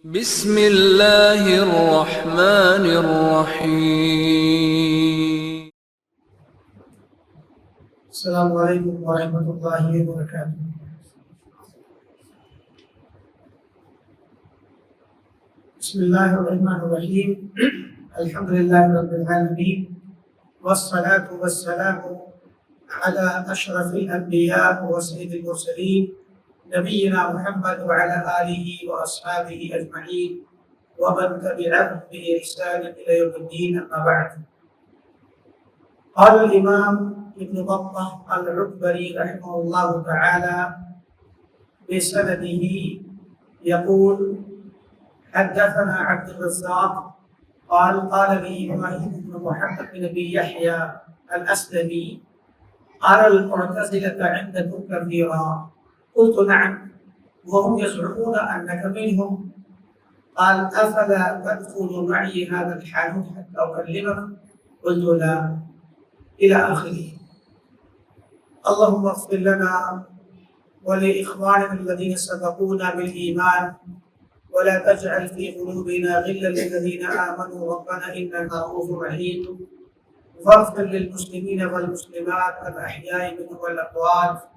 بسم اللہ الرحمن الرحیم۔ السلام علیکم ورحمۃ اللہ وبرکاتہ۔ بسم اللہ الرحمن الرحیم۔ الحمد للہ رب العالمین والصلاة والسلام علی اشرف الانبیاء وسید المرسلین نبینا محمد وعلی آلہ واصحابہ اجمعین ومن تبعهم بإحسان إلى يوم الدين، اما بعد۔ قال الامام ابن بطة العكبري رحمه الله تعالى بسنده يقول: حدثنا عبد الرزاق قال قال لي إبراهيم بن محمد بن أبي يحيى الأسلمي: أرى المعتزلة عندكم كثيرا. قلت: نعم، وهم يزعمون أنك منهم. قال: أفلا تدخل معي هذا الحانوت حتى أكلمك؟ قلت: لا، إلى آخره. اللهم اغفر لنا ولإخواننا الذين سبقونا بالإيمان ولا تجعل في قلوبنا غلا للذين آمنوا ربنا إنك رؤوف رحيم. واغفر للمسلمين والمسلمات الأحياء منهم والأموات،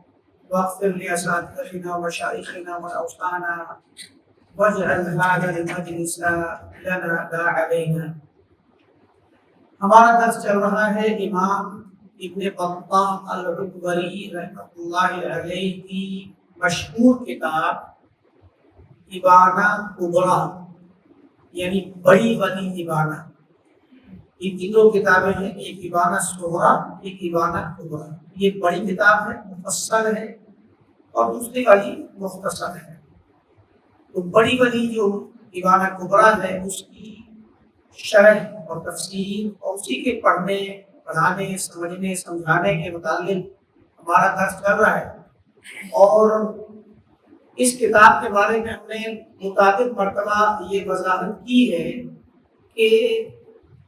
واغفر لأساتذتنا ومشايخنا وأوصانا، واجعل هذا المجلس لنا لا علينا۔ ہمارا درس چل رہا ہے امام ابن بطہ العکبری رحمۃ اللہ علیہ کی مشہور کتاب ابانہ کبریٰ، یعنی بڑی والی ابانہ۔ یہ تینوں کتابیں ہیں، ایک ابانہ صغریٰ، ایک ابانہ کبریٰ۔ یہ بڑی کتاب ہے، مفصل ہے، اور دوسری والی مختصر ہے۔ تو بڑی والی جو ابانہ کبریٰ ہے اس کی شرح اور تفسیر اور اسی کے پڑھنے، پڑھانے، سمجھنے، سمجھانے کے متعلق ہمارا درس چل رہا ہے۔ اور اس کتاب کے بارے میں ہم نے متعدد مرتبہ یہ وضاحت کی ہے کہ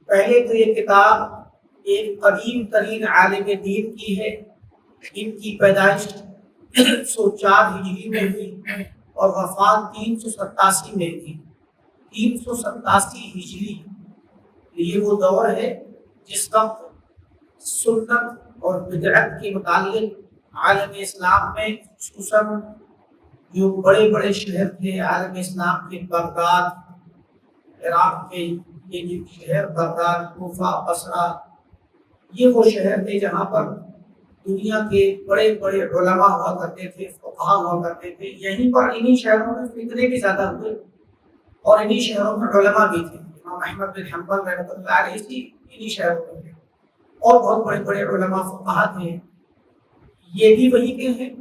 پہلے تو یہ کتاب ایک قدیم ترین عالم دین کی ہے۔ ان کی پیدائش 104 ہجری میں ہوئی اور وفات 387 میں تھی۔ 387 ہجری یہ وہ دور ہے جس وقت سنت اور بدعت کے متعلق عالم اسلام میں خصوصاً جو بڑے بڑے شہر تھے عالم اسلام کے، بغداد، عراق کے یہ جو شہر بغداد، کوفہ، بصرہ، یہ وہ شہر تھے جہاں پر دنیا کے بڑے بڑے علماء ہوا کرتے تھے، فقہاء ہوا کرتے تھے۔ یہیں پر انہی شہروں میں فتنے بھی زیادہ ہوئے اور انہی شہروں میں علماء بھی تھے۔ امام احمد بن حنبل رحمۃ اللہ علیہ کی انہی شہروں میں تھے، اور بہت بڑے بڑے علماء فقہاء تھے۔ یہ بھی وہی کے ہیں۔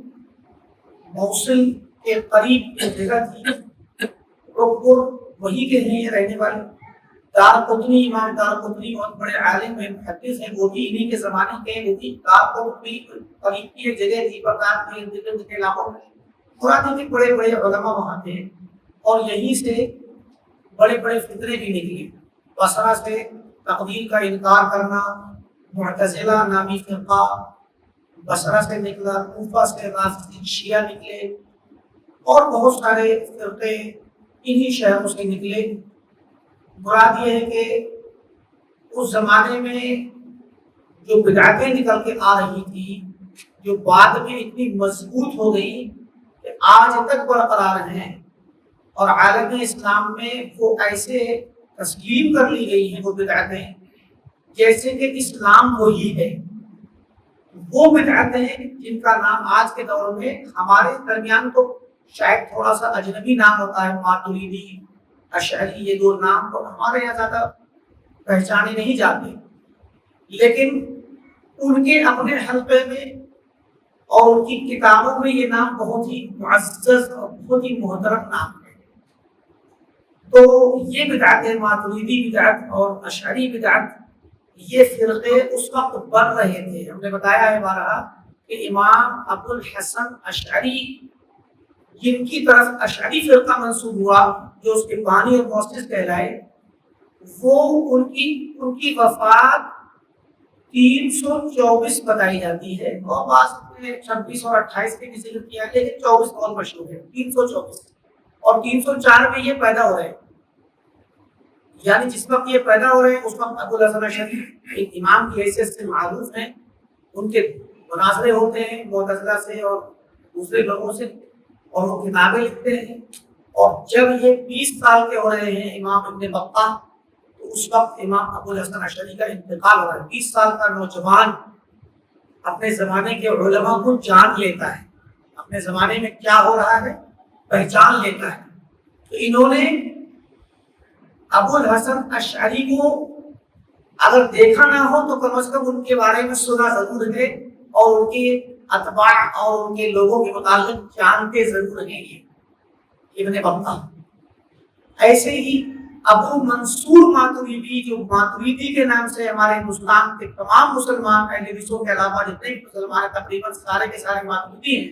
موصل کے قریب ایک جگہ تھی، روپور، وہی کے ہیں یہ رہنے والے۔ دارقطنی، امام دارقطنی بہت بڑے عالم ہیں، محدث ہیں، وہ بھی انہی کے زمانے کے ہیں۔ وہ بھی دارقطنی قریب کی ایک جگہ تھی، بغداد کے ارد گرد کے علاقوں میں قرآن کے بڑے بڑے علماء وہاں تھے، اور یہیں سے بڑے بڑے فتنے بھی نکلے۔ بصرہ سے تقدیر کا انکار کرنا، معتزلہ نامی فرقہ بصرہ سے نکلا، کوفہ سے رافضی شیعہ نکلے، اور بہت سارے فرقے انہی شہروں سے نکلے۔ مراد یہ ہے کہ اس زمانے میں جو بدعتیں نکل کے آ رہی تھی، جو بعد میں اتنی مضبوط ہو گئی کہ آج تک برقرار ہیں، اور عالم اسلام میں وہ ایسے تسلیم کر لی گئی ہیں وہ بدعتیں جیسے کہ اسلام وہی ہے۔ وہ بدعتیں جن کا نام آج کے دور میں ہمارے درمیان تو شاید تھوڑا سا اجنبی نام ہوتا ہے، ماتریدی، اشعری، یہ دو نام تو ہمارے یہاں زیادہ پہچانے نہیں جاتے، لیکن ان کے اپنے حلقے میں اور ان کی کتابوں میں یہ نام بہت ہی معزز اور بہت ہی محترم نام ہے۔ تو یہ بدعتیں، ماتریدی بدعت اور اشعری بدعت، یہ فرقے اس وقت بن رہے تھے۔ ہم نے بتایا ہے بارہا کہ امام ابو الحسن اشعری، جن کی طرف اشعری فرقہ منسوب ہوا، جو اس کے بانی اور مؤسس کہلائے، وہ ان کی وفات 324 بتائی جاتی ہے، اور بعض میں 26 اور 28 کے بھی ذکر کیا ہے، لیکن 24 اور مشہور ہے، 324۔ اور 304 میں یہ پیدا ہو رہے ہیں، یعنی جس وقت یہ پیدا ہو رہے ہیں اس وقت ابو الحسن اشعری ایک امام کی حیثیت سے معروف ہیں، ان کے مناظرے ہوتے ہیں معتزلہ سے اور دوسرے لوگوں سے، اور وہ کتابیں لکھتے ہیں۔ اور جب یہ 20 سال کے ہو رہے ہیں امام ابن بطہ، تو اس وقت امام ابو الحسن اشعری کا انتقال ہو رہا ہے۔ 20 سال کا نوجوان اپنے زمانے کے علماء کو جان لیتا ہے، اپنے زمانے میں کیا ہو رہا ہے پہچان لیتا ہے۔ تو انہوں نے ابو الحسن اشعری کو اگر دیکھا نہ ہو تو کم از کم ان کے بارے میں سنا ضرور ہے، اور ان کے اتباع اور ان کے لوگوں کے متعلق جانتے ضرور ہیں یہ ابن بطہ۔ ایسے ہی ابو منصور ماتریدی، جو ماتریدی کے نام سے ہمارے ہندوستان کے تمام مسلمان اہل حدیثوں کے علاوہ جتنے بھی مسلمان تقریباً سارے کے سارے ماتریدی ہیں،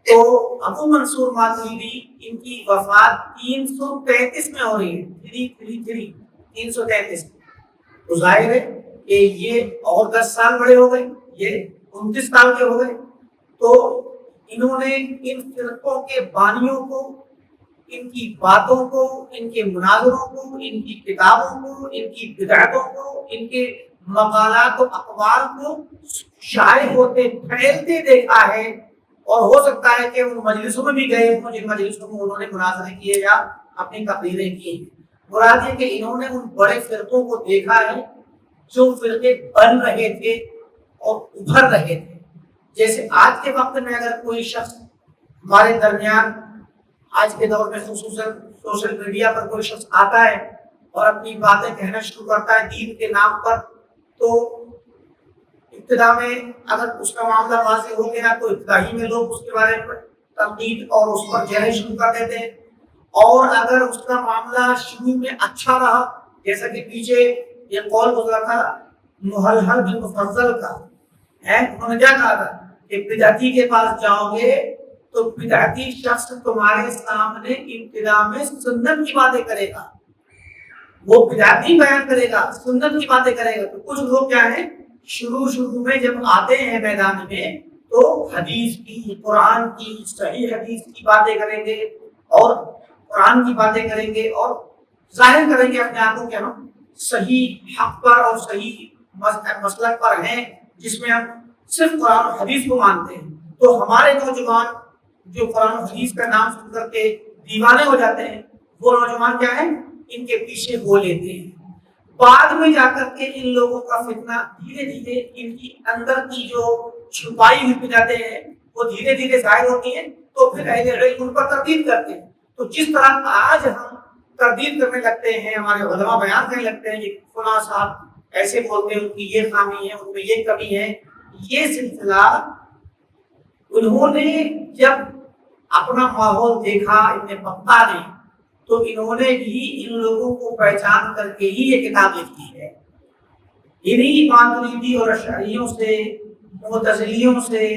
تو ابو منصور ماتریدی ان کی وفات 333 میں ہو رہی ہے، 333۔ تو ظاہر ہے کہ یہ اور 10 سال بڑے ہو گئے، یہ 29 سال کے ہو گئے۔ تو انہوں نے ان فرقوں کے بانیوں کو، ان کی باتوں کو، ان کے مناظروں کو، ان کی کتابوں کو، ان کی بدعتوں کو، ان کے مقالات و اقوال کو شائع ہوتے پھیلتے دیکھا ہے، اور ہو سکتا ہے کہ ان مجلسوں میں بھی گئے ہوں جن مجلسوں میں انہوں نے مناظرے کیے یا اپنی تقریریں کی ہیں۔ مراد یہ کہ انہوں نے ان بڑے فرقوں کو دیکھا ہے جو فرقے بن رہے تھے اور ابھر رہے تھے۔ جیسے آج کے وقت میں اگر کوئی شخص ہمارے درمیان، آج کے دور میں خصوصاً سوشل میڈیا پر کوئی شخص آتا ہے اور اپنی باتیں کہنا شروع کرتا ہے دین کے نام پر، تو ابتدا میں اگر اس کا معاملہ واضح ہو گیا تو ابتدا ہی میں لوگ اس کے بارے میں تنقید اور اس پر جہل شروع کر دیتے ہیں، اور اگر اس کا معاملہ شروع میں اچھا رہا، جیسا کہ پیچھے یہ قول گزرا تھا محلحل بن مفضل کا، انہوں نے کیا کہا تھا کہ بدعتی کے پاس جاؤ گے تو بدعتی شخص تمہارے سامنے ابتدا میں سنت کی باتیں کرے گا، وہ بدعتی بیان کرے گا، سنت کی باتیں کرے گا۔ تو کچھ لوگ کیا ہے شروع میں جب آتے ہیں میدان میں تو حدیث کی، قرآن کی، صحیح حدیث کی باتیں کریں گے اور قرآن کی باتیں کریں گے، اور ظاہر کریں گے اپنے آپ کو کہ ہم صحیح حق پر اور صحیح مسلک پر ہیں، جس میں ہم صرف قرآن و حدیث کو مانتے ہیں۔ تو ہمارے نوجوان جو قرآن و حدیث کا نام سن کر کے دیوانے ہو جاتے ہیں، وہ نوجوان کیا ہے ان کے پیچھے ہو لیتے ہیں۔ بعد میں جا کر کے ان لوگوں کا فتنہ دھیرے دھیرے ان کی اندر کی جو چھپائی ہوئی بدعتیں ہیں وہ دھیرے دھیرے ظاہر ہوتی ہیں، تو پھر اہل علم ان پر تردید کرتے ہیں۔ تو جس طرح آج ہم تردید کرنے لگتے ہیں، ہمارے علماء بیان کرنے لگتے ہیں کہ فلاں صاحب ایسے بولتے ہیں، ان کی یہ خامی ہے، ان میں یہ کمی ہے، یہ سلسلہ انہوں نے جب اپنا ماحول دیکھا ابن بطہ نے، تو انہوں نے بھی ان لوگوں کو پہچان کر کے ہی یہ کتاب لکھی ہے۔ انہی ماتریدی اور اشعریوں سے، معتزلیوں سے،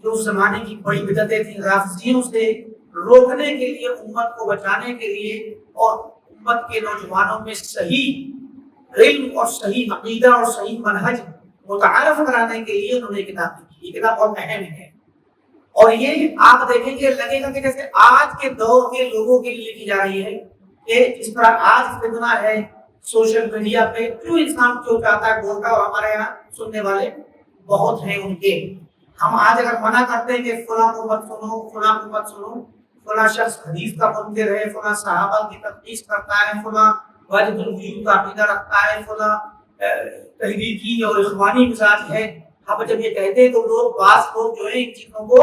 جو اس زمانے کی بڑی بدعتیں تھیں، رافضیوں سے روکنے کے لیے، امت کو بچانے کے لیے اور امت کے نوجوانوں میں صحیح علم اور صحیح عقیدہ اور صحیح منہج متعارف کرانے کے لیے انہوں نے کتاب لکھی۔ یہ کتاب بہت اہم ہے، اور یہ آپ دیکھیں گے لگے گا کہ جیسے آج کے دور کے لوگوں کے لیے لکھی جا رہی ہے، کہ جس طرح آج فتنہ ہے سوشل میڈیا پہ، جو انسان جو چاہتا ہے بولتا ہے، اور ہمارے یہاں سننے والے بہت ہیں ان کے۔ ہم آج اگر منع کرتے ہیں کہ فلاں کو مت سنو، فلاں کو مت سنو، فلاں شخص حدیث کا منکر ہے، فلاں صحابہ کی تقدیس کرتا ہے، فلاں واجب الوجود کا عقیدہ رکھتا ہے، فلاں تحریکی اور اخوانی مزاج ہے، اب جب یہ کہتے ہیں تو لوگ، بعض لوگ جو ہے ان چیزوں کو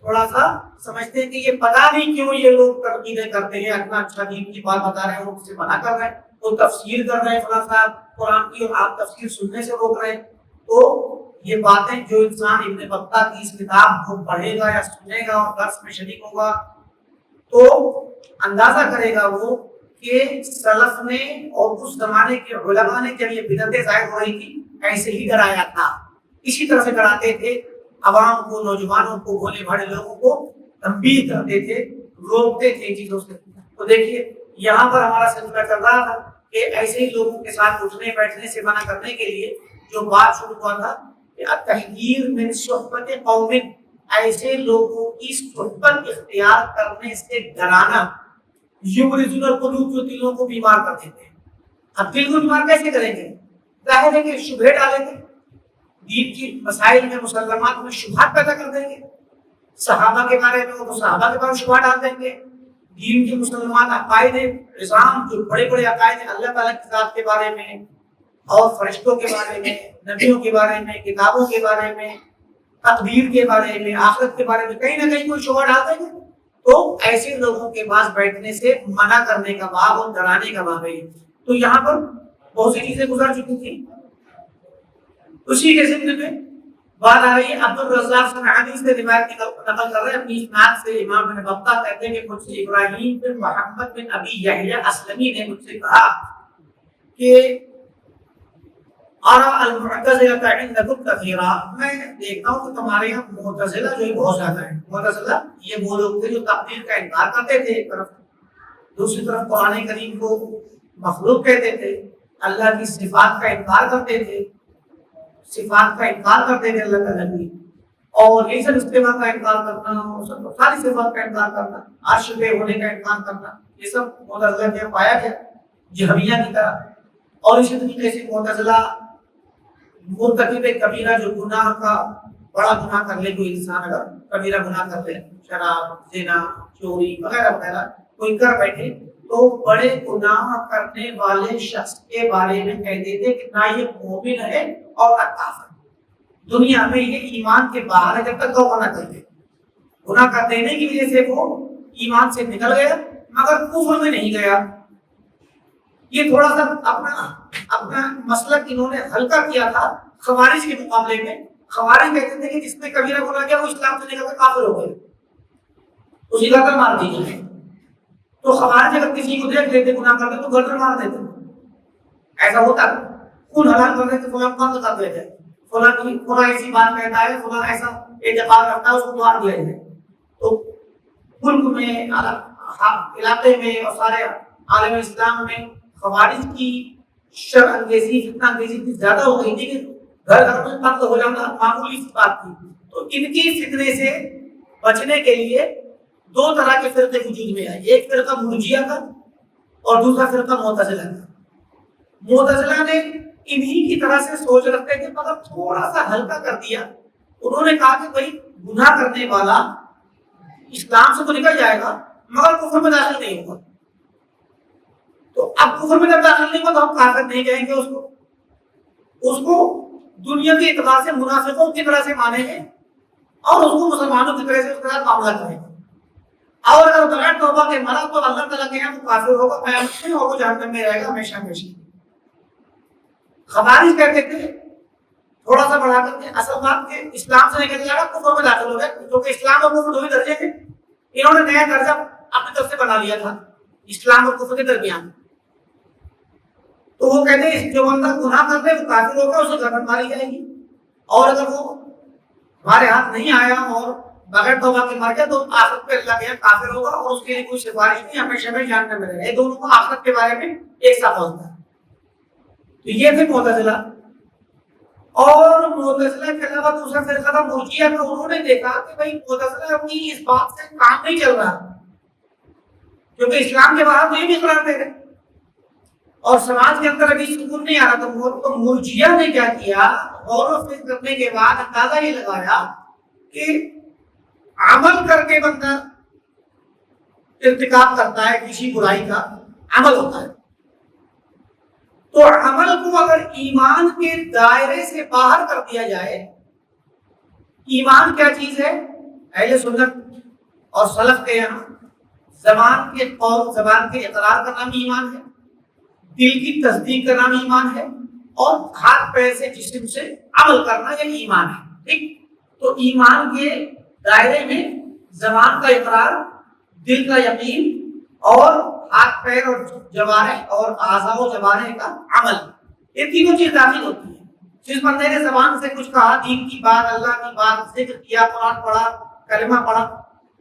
تھوڑا سا سمجھتے ہیں کہ یہ پتہ نہیں کیوں یہ لوگ تنقیدیں کرتے ہیں، اتنا اچھا دین کی بات بتا رہے ہیں، ان سے منع کر رہے ہیں، وہ تفسیر کر رہے ہیں فلاں صاحب قرآن کی، اور آپ تفسیر سننے سے روک رہے ہیں۔ تو یہ باتیں جو انسان ابن بطہ کی اس کتاب کو پڑھے گا یا سنے گا اور درس میں شریک ہوگا تو اندازہ کرے گا وہ کہ سلف نے اور اس زمانے کے علماء نے جب یہ بدعتیں ظاہر ہو رہی تھی ایسے ہی ڈرایا تھا، اسی طرح سے ڈراتے تھے عوام کو، نوجوانوں کو، بھولے بھاڑے لوگوں کو تنبیہ کرتے تھے، روکتے تھے چیزوں سے۔ تو دیکھیے یہاں پر ہمارا سلسلہ چل رہا تھا کہ ایسے ہی لوگوں کے ساتھ اٹھنے بیٹھنے سے منع کرنے کے لیے جو بات شروع ہوا تھا کہ التحذیر من صحبت قوم، ایسے لوگوں کی صحبت اختیار کرنے سے ڈرانا، یبرزون القلوب، جو دلوں کو بیمار کر دیتے ہیں. اب دل کو بیمار کیسے کریں گے؟ ظاہر ہے کہ شبہے ڈالیں گے، دین کی مسائل میں مسلمات میں شبہات پیدا کر دیں گے. صحابہ کے بارے میں وہ صحابہ کے بارے میں شبہات ڈال دیں گے. دین کے مسلمان عقائد نظام جو بڑے بڑے عقائد ہیں اللہ تعالیٰ کی ذات کے بارے میں اور فرشتوں کے بارے میں، نبیوں کے بارے میں، کتابوں کے بارے میں، تقدیر کے بارے میں، آخرت کے بارے میں کہیں نہ کہیں کوئی شبہ ڈال دیں گے. تو ایسے لوگوں کے پاس بیٹھنے سے منع کرنے کا باب اور ڈرانے کا باب ہے. تو یہاں پر بہت سی چیزیں گزر چکی تھی. اسی کے ضمن میں بات آ رہی ہے. عبد الرزاق صنعانی سے روایت نقل کر رہے ہیں اپنی اسناد سے. امام بن بطہ کہتے ہیں کہ مجھ سے ابراہیم بن محمد بن ابی یحییٰ اسلمی نے مجھ سے کہا کہ ارى المعتزلة عندكم كثيرا، میں دیکھتا ہوں کہ تمہارے یہاں معتزلہ جو ہے بہت زیادہ ہے. معتزلہ یہ وہ لوگ تھے جو تقدیر کا انکار کرتے تھے ایک طرف، دوسری طرف قرآن کریم کو مخلوق کہتے تھے، اللہ کی صفات کا انکار کرتے تھے، صفات کا انکار کرتے تھے اللہ تعالیٰ کی، اور یہی سب استوا کا انکار کرنا، ساری صفات کا انکار کرنا، عرش پہ ہونے کا انکار کرنا، یہ سب معتزلہ میں پایا گیا جہمیہ کی طرح. اور اسی طریقے سے معتزلہ مرتکب کبیرہ جو گناہ کا بڑا گناہ کر لے کوئی انسان، اگر کبیرہ گناہ کر لے، شراب، زنا، چوری وغیرہ وغیرہ کوئی کر بیٹھے، تو بڑے گناہ کرنے والے شخص کے بارے میں کہتے تھے کہ نہ یہ مومن ہے اور کافر. دنیا میں یہ ایمان کے باہر ہے جب تک توبہ نہ کرتے. گناہ کر دینے کی وجہ سے وہ ایمان سے نکل گیا مگر کفر میں نہیں گیا. یہ تھوڑا سا اپنا مسلک انہوں نے ہلکا کیا تھا خوارج کے مقابلے میں. خوارج کہتے تھے کہ جس نے کبیرہ گناہ کیا وہ اسلام سے نکل کر کافر ہو گئے، اسی کا مار دیجیے. تو خوارج اگر کسی کو دیکھ لیتے گناہ کرتے تو گردن مار دیتے. ایسا ہوتا خون حلال کر دیتے، فلاں بند کر دیتے، فلاں ایسی بات کہتا ہے، فلاں ایسا اعتقاد رکھتا ہے، اس کو مار دیا جائے. تو ملک میں، علاقے میں اور سارے عالم اسلام میں خوارج کی شر انگیزی، فتنہ انگیزی اتنی زیادہ ہو گئی تھی کہ گھر گھر میں قتل ہو جانا معمولی سی بات تھی. تو ان کی فتنے سے بچنے کے لیے دو طرح کے فرقے وجود میں آئے. ایک فرقہ مرجیہ کا اور دوسرا فرقہ معتزلہ کا. معتزلہ نے انہی کی طرح سے سوچ رکھتے تھے مگر تھوڑا سا ہلکا کر دیا. انہوں نے کہا کہ بھائی گناہ کرنے والا اسلام سے تو نکل جائے گا مگر کفر میں داخل نہیں ہوگا. تو اب کفر میں جب داخل نہیں ہوا تو ہم کافر نہیں کہیں گے اس کو دنیا کے اعتبار سے منافقوں کی طرح سے مانیں گے اور اس کو مسلمانوں کی طرح سے اس کے ساتھ معاملہ کریں گے. اور اگر بغیر توبہ کے مرا تو اللہ تعالیٰ کے یہاں وہ کافر ہوگا قیامت میں اور وہ جہنم میں رہے گا ہمیشہ ہمیشہ. خوارج کہتے تھے تھوڑا سا بڑھا کر کے اصل بات کہ اسلام سے نکل جائے گا کفر میں داخل ہو گیا، کیونکہ اسلام اور کفر دو ہی درجے ہیں. انہوں نے نیا درجہ اپنی طرف سے بنا لیا تھا اسلام اور کفر کے درمیان. تو وہ کہتے ہیں جو بندہ گناہ کر دے وہ کافر ہوگا، اسے گردن ماری جائے گی، اور اگر وہ ہمارے ہاتھ نہیں آیا اور بغیر توبہ کے مر گیا تو آخرت پہ اللہ کے یہاں کافر ہوگا اور اس کے لیے کوئی سفارش نہیں، ہمیشہ میں جہنم میں رہے گا. یہ دونوں کو آخرت کے بارے میں ایک ساتھ ہوتا ہے. تو یہ تھے معتزلہ. اور معتزلہ کے علاوہ دوسرا فرقہ تھا مرجیہ کا. انہوں نے دیکھا کہ بھائی معتزلہ اپنی اس بات سے کام نہیں چل رہا کیونکہ اسلام کے باہر تو یہ بھی اقرار دے رہے اور سماج کے اندر ابھی سکون نہیں آ رہا تھا. تو مرجیہ نے کیا کیا، غور و فکر کرنے کے بعد اندازہ یہ لگایا کہ عمل کر کے بندہ ارتکاب کرتا ہے کسی برائی کا، عمل ہوتا ہے. تو عمل کو اگر ایمان کے دائرے سے باہر کر دیا جائے، ایمان کیا چیز ہے؟ اہل سنت اور سلف کے یہاں زبان کے قول، زبان کے اقرار کا نام ایمان ہے، دل کی تصدیق کا نام ایمان ہے، اور ہاتھ پیر سے جسم سے عمل کرنا یہ ایمان ہے. ٹھیک، تو ایمان کے دائرے میں زبان کا اقرار، دل کا یقین اور ہاتھ پیر اور جوارح اور اعضاء و جوارح کا عمل، یہ تینوں چیز داخل ہوتی ہیں. جس بندے نے زبان سے کچھ کہا، دین کی بات، اللہ کی بات، ذکر کیا، قرآن پڑھا، کلمہ پڑھا،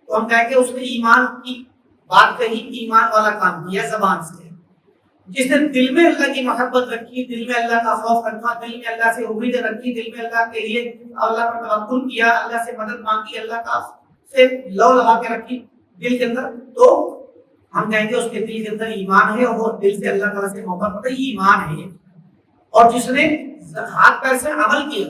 تو ہم کہیں گے اس نے ایمان کی بات کہی، ایمان والا کام کیا زبان سے. جس نے دل میں اللہ کی محبت رکھی، دل میں اللہ کا خوف رکھا، دل میں اللہ سے امیدیں رکھی، دل میں اللہ کے لیے اللہ پر توکل کیا، اللہ سے مدد مانگی، اللہ کا سے لو لگا کے رکھی دل کے اندر، تو ہم کہیں گے اس کے دل کے اندر ایمان ہے اور وہ دل سے اللہ تعالیٰ سے محبت کرتا ہے، یہ ایمان ہے۔ اور جس نے ہاتھ پیر سے عمل کیا،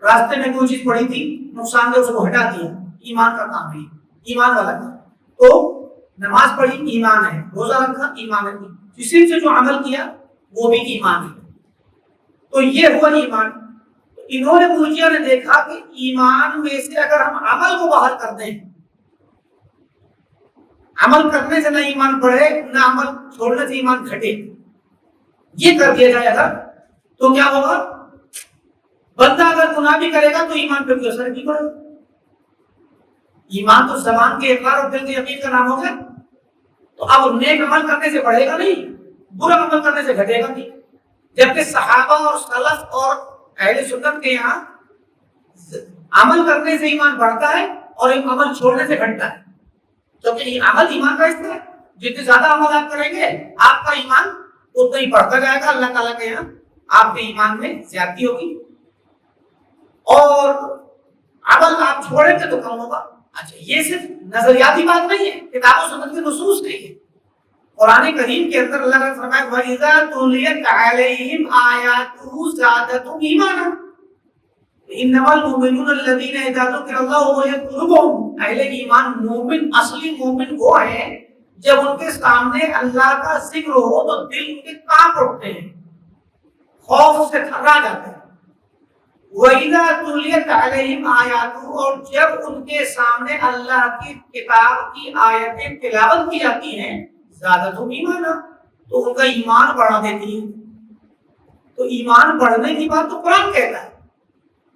راستے میں کوئی چیز پڑی تھی نقصان دہ، اس کو ہٹا دیا، ایمان کا کام ہے، ایمان والا کام۔ تو نماز پڑھی ایمان ہے، روزہ رکھا ایمان ہے، جسم سے جو عمل کیا وہ بھی ایمان ہے۔ تو یہ ہوا ایمان۔ انہوں نے مرجئہ نے دیکھا کہ ایمان میں سے اگر ہم عمل کو باہر کر دیں، عمل کرنے سے نہ ایمان بڑھے نہ عمل چھوڑنے سے ایمان گھٹے، یہ کر دیا جائے اگر، تو کیا ہوگا؟ بندہ اگر گناہ بھی کرے گا تو ایمان پہ کوئی اثر نہیں پڑے گا۔ ایمان تو زبان کے اقرار اور دل کے یقین کا نام ہو گیا۔ تو اب نیک عمل کرنے سے بڑھے گا نہیں، برا عمل کرنے سے گھٹے گا نہیں۔ جبکہ صحابہ اور سلف اور اہل سنت کے یہاں عمل کرنے سے ایمان بڑھتا ہے اور عمل چھوڑنے سے گھٹتا ہے، کیونکہ یہ عمل ایمان کا حصہ ہے۔ جتنے زیادہ عمل آپ کریں گے آپ کا ایمان اتنا ہی بڑھتا جائے گا، اللہ تعالیٰ کے یہاں آپ کے ایمان میں زیادتی ہوگی، اور عمل آپ چھوڑیں گے تو کم ہوگا۔ اچھا، یہ صرف نظریاتی بات نہیں ہے، کتاب و سنت کی نصوص نہیں ہے۔ قرآن کریم کے اندر اللہ نے فرمایا وَإِذَا تُلِيَتْ عَلَيْهِمْ آيَاتُهُ زَادَتْهُمْ إِيمَانًا إِنَّمَا الْمُؤْمِنُونَ الَّذِينَ إِذَا ذُكِرَ اللَّهُ وَجِلَتْ قُلُوبُهُمْ۔ اہل ایمان مومن، اصلی مومن وہ ہے جب ان کے سامنے اللہ کا ذکر ہو تو دل ان کے کانپ اٹھتے ہیں، خوف سے تھرا جاتے ہیں۔ وَإِذَا تُلِيَتْ عَلَيْهِمْ آيَاتُهُ، اور جب ان کے سامنے اللہ کی کتاب کی آیتیں تلاوت کی جاتی ہیں زیادتہم ایمانا، تو ان کا ایمان بڑھا دیتی ہے۔ تو ایمان بڑھنے کی بات تو قرآن کہتا ہے،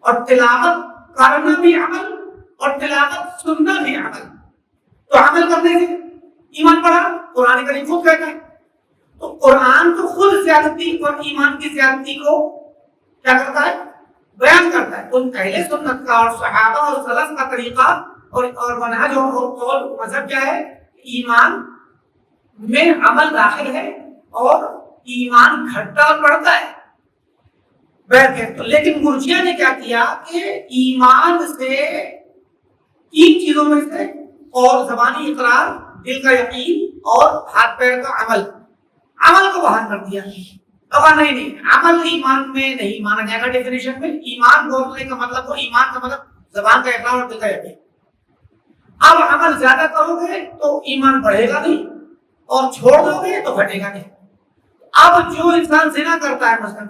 اور تلاوت کرنا بھی عمل اور تلاوت سننا بھی عمل۔ تو عمل کرنے سے ایمان بڑھا، قرآن کریم خود کہتا ہے۔ تو قرآن تو خود زیادتی اور ایمان کی زیادتی کو کیا کرتا ہے؟ بیان کرتا ہے۔ ان اہل سنت کا اور صحابہ اور سلف کا طریقہ اور منہج اور مذہب کیا ہے؟ ایمان میں عمل داخل ہے اور ایمان گھٹتا اور بڑھتا ہے۔ لیکن مرجئہ نے کیا کیا کہ ایمان سے تین چیزوں میں سے، اور زبانی اقرار، دل کا یقین اور ہاتھ پیر کا عمل کو باہر کر دیا۔ نہیں، عمل ایمان میں نہیں مانا جائے گا۔ ڈیفینیشن میں ایمان بولنے کا مطلب وہ ایمان کا مطلب زبان کا اقرار اور دل کا یقین۔ اب عمل زیادہ کرو گے تو ایمان بڑھے گا نہیں، اور چھوڑ دو گے تو گھٹے گا نہیں۔ اب جو انسان زنا کرتا ہے مثلا،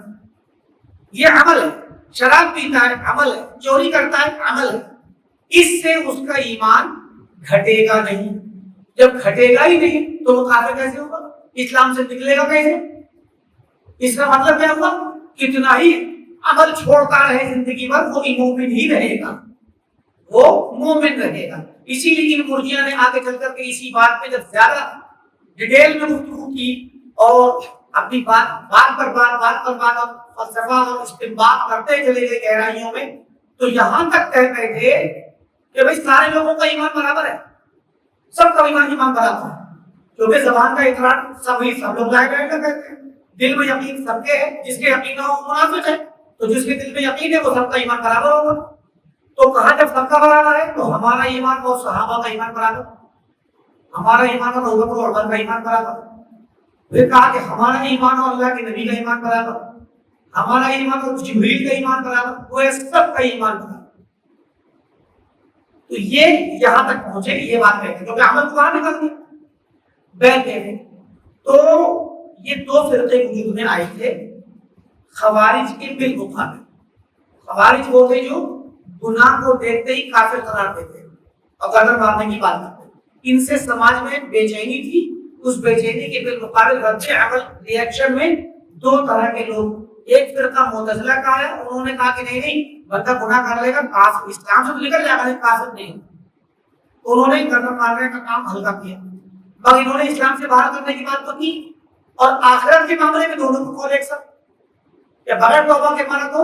یہ عمل ہے، شراب پیتا ہے عمل ہے، چوری کرتا ہے عمل ہے، اس سے اس کا ایمان گھٹے گا نہیں۔ جب گھٹے گا ہی نہیں تو وہ کافر کیسے ہوگا؟ اسلام سے نکلے گا کیسے؟ اس کا مطلب کیا ہوا؟ کتنا ہی عمل چھوڑتا رہے زندگی بھر وہ مومن ہی رہے گا، وہ مومن رہے گا۔ اسی لیے ان مرجئہ نے آگے چل کر کے اسی بات پہ جب زیادہ ڈیٹیل میں گفتگو کی اور اپنی بات پر بات اور فلسفہ اور استنباط کرتے چلے گئے گہرائیوں میں، تو یہاں تک کہہ بیٹھے کہ بھائی سارے لوگوں کا ایمان برابر ہے، سب کا ایمان برابر ہے، کیونکہ زبان کا اقرار سب لوگ لا کہتے ہیں، دل میں یقین سب کے ہے، جس کے یقین نہ ہو منافق ہے، تو جس کے دل میں یقین ہے وہ سب کا ایمان برابر ہوگا۔ تو کہا جب سب کا برابر ہے تو ہمارا ایمان اور صحابہ کا ایمان برابر، ہمارا ایمان اور ابو بکر اور عمر کا ایمان برابر۔ پھر کہا کہ ہمارا ایمان اور اللہ کے نبی کا ایمان برابر، ہمارا ایمان اور جبریل کا ایمان برابر، وہ سب کا ایمان برابر۔ تو یہ یہاں تک پہنچے یہ بات کہتے ہیں، کیونکہ عمل کو باہر نکل دیا بیٹھتے ہیں۔ تو یہ دو فرقے وجود میں آئے تھے خوارج کے بالمقابل۔ خوارج وہ تھے جو گناہ کو دیکھتے ہی کافر قرار دیتے اور گردن مارنے کی بات کرتے۔ ان سے سماج میں بے چینی تھی، اس بے چینی کے بالمقابل رد عمل ریئیکشن میں دو طرح کے لوگ، ایک فرقہ معتزلہ کا ہے، انہوں نے کہا کہ نہیں بندہ گناہ کر لے گا کافر، اسلام سے تو نکل جائے گا کافر نہیں، انہوں نے گردن مارنے کا کام ہلکا کیا، مگر انہوں نے اسلام سے باہر کرنے کی بات تو کی۔ اور آخرت کے معاملے میں دونوں کو کون ایک ساتھ یا بغیر توبہ کے مارا تو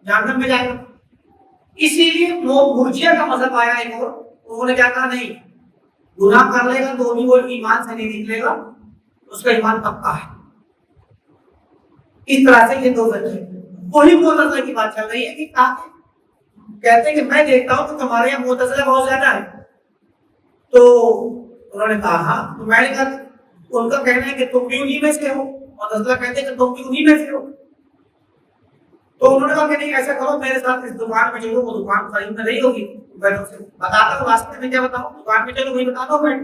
جہنم میں جائے گا۔ اسی لیے مرجئہ کا مذہب آیا ایک اور، انہوں نے کیا کہا نہیں گناہ کر لے گا تو بھی وہ ایمان سے نہیں نکلے گا، اس کا ایمان پکا ہے۔ اس طرح سے یہ دو فرقے، وہی معتزلہ کی بات چل رہی ہے کہ کہتے ہیں کہ میں دیکھتا ہوں کہ تمہارے یہاں معتزلہ بہت زیادہ ہے، تو انہوں نے کہا ہاں. تو میں نے کہا ان کا کہنا ہے کہ تم بھی انہی میں سے ہو اور معتزلہ کہتے ہیں کہ تم بھی انہی میں سے ہو. تو انہوں نے کہا کہ نہیں ایسا کرو میرے ساتھ اس دکان میں چلو, وہ دکان قریب میں نہیں ہوگی, میں تم سے بتاتا ہوں راستے میں کیا بتاؤں, دکان میں چلو وہی بتاتا ہوں میں.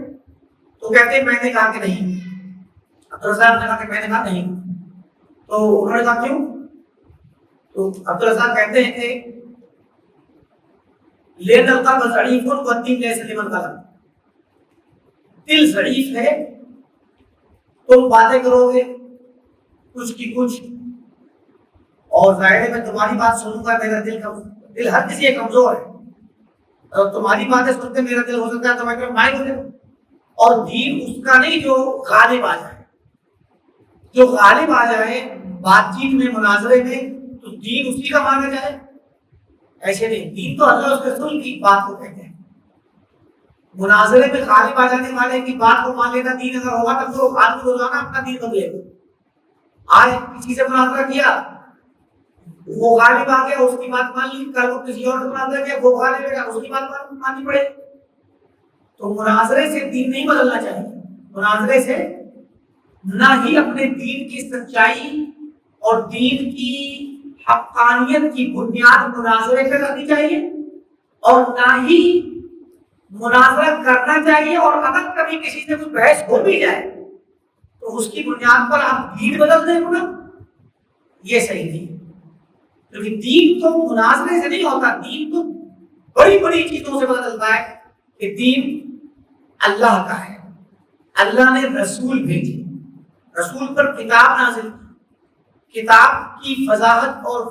تو کہتے ہیں میں نے کہا کہ نہیں. عبدالرزاق نے کہا کہ میں نے کہا نہیں. تو انہوں نے کہا کیوں؟ تو عبدالرزاق کہتے ہیں کہ لین القلب ضعیف والدین لیس لمن قلب, دل ضعیف ہے, تم باتیں کرو گے کچھ کی کچھ, اور ظاہر ہے میں تمہاری بات سنوں گا, میرا دل ہر کسی کا کمزور ہے, اور تمہاری باتیں سنتے میرا دل ہو سکتا ہے تو میں مائل ہو جاؤں. اور دین اس کا نہیں جو غالب آ جائے, جو غالب آ جائے بات چیت میں مناظرے میں, تو دین اسی کا مانا جائے. ایسے نہیں, دین تو اللہ اس کے رسول کی بات کو کہتے ہیں. مناظرے میں غالب آ جانے والے کی بات کو مان لینا دین اگر ہوگا تب تو آدمی روزانہ اپنا دین بدلے گا. آج کسی سے مناظرہ کیا, وہ غالب آ گیا, اس کی بات مان لی, کل کو کسی اور سے مناظرہ کیا, وہ غالب آ گیا, اس کی بات ماننی پڑے. تو مناظرے سے دین نہیں بدلنا چاہیے. مناظرے سے نہ ہی اپنے دین کی سچائی اور دین کی حقانیت کی بنیاد مناظرے پہ رکھنی چاہیے, اور نہ ہی مناظرہ کرنا چاہیے. اور اگر کبھی کسی سے کوئی بحث ہو بھی جائے تو اس کی بنیاد پر آپ دین بدل دیں گے, یہ صحیح نہیں. کیونکہ دین تو مناظرے سے نہیں ہوتا, دین تو بڑی بڑی چیزوں سے بدلتا ہے. کہ دین اللہ کا ہے, اللہ نے رسول بھیجے, رسول پر کتاب نازل, کتاب کی وضاحت اور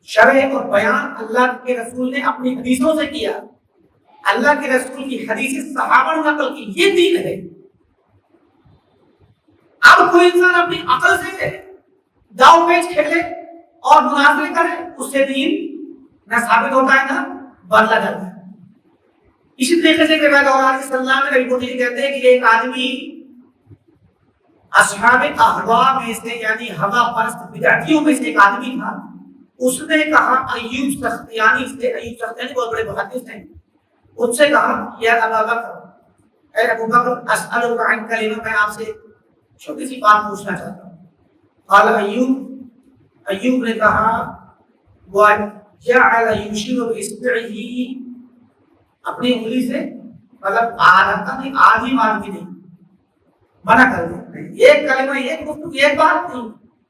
شرح اور بیان اللہ کے رسول نے اپنی حدیثوں سے کیا, اللہ کے رسول کی حدیث صحابہ نے نقل کی, یہ دین ہے. اب کوئی انسان اپنی عقل سے داؤ پیچ کھیلے اور مناظرے کرے, اس سے دین نہ ثابت ہوتا ہے نہ بدلا جاتا ہے. اسی طریقے سے روایت اور علیہ السلام میں نبی مجھے کہتے ہیں کہ ایک آدمی اصحاب اہوا میں سے یعنی ہوا پرست بدعتیوں میں سے ایک آدمی تھا. اس نے کہا ایوب سختیانی سے, ایوب سختیانی بہت بڑے محدث ہیں, ان سے کہا یا ابا بکر, اے ابو بکر, اسألک عن کلمہ, میں آپ سے چھوٹی سی بات پوچھنا چاہتا ہوں. قال ایوب نے کہا وجعل يشير باصبعه, اپنی انگلی سے, مطلب آدھا نہیں, آدھی بات بھی نہیں, منع کر دیا. ایک کلمہ, ایک گفتگو, ایک بات نہیں,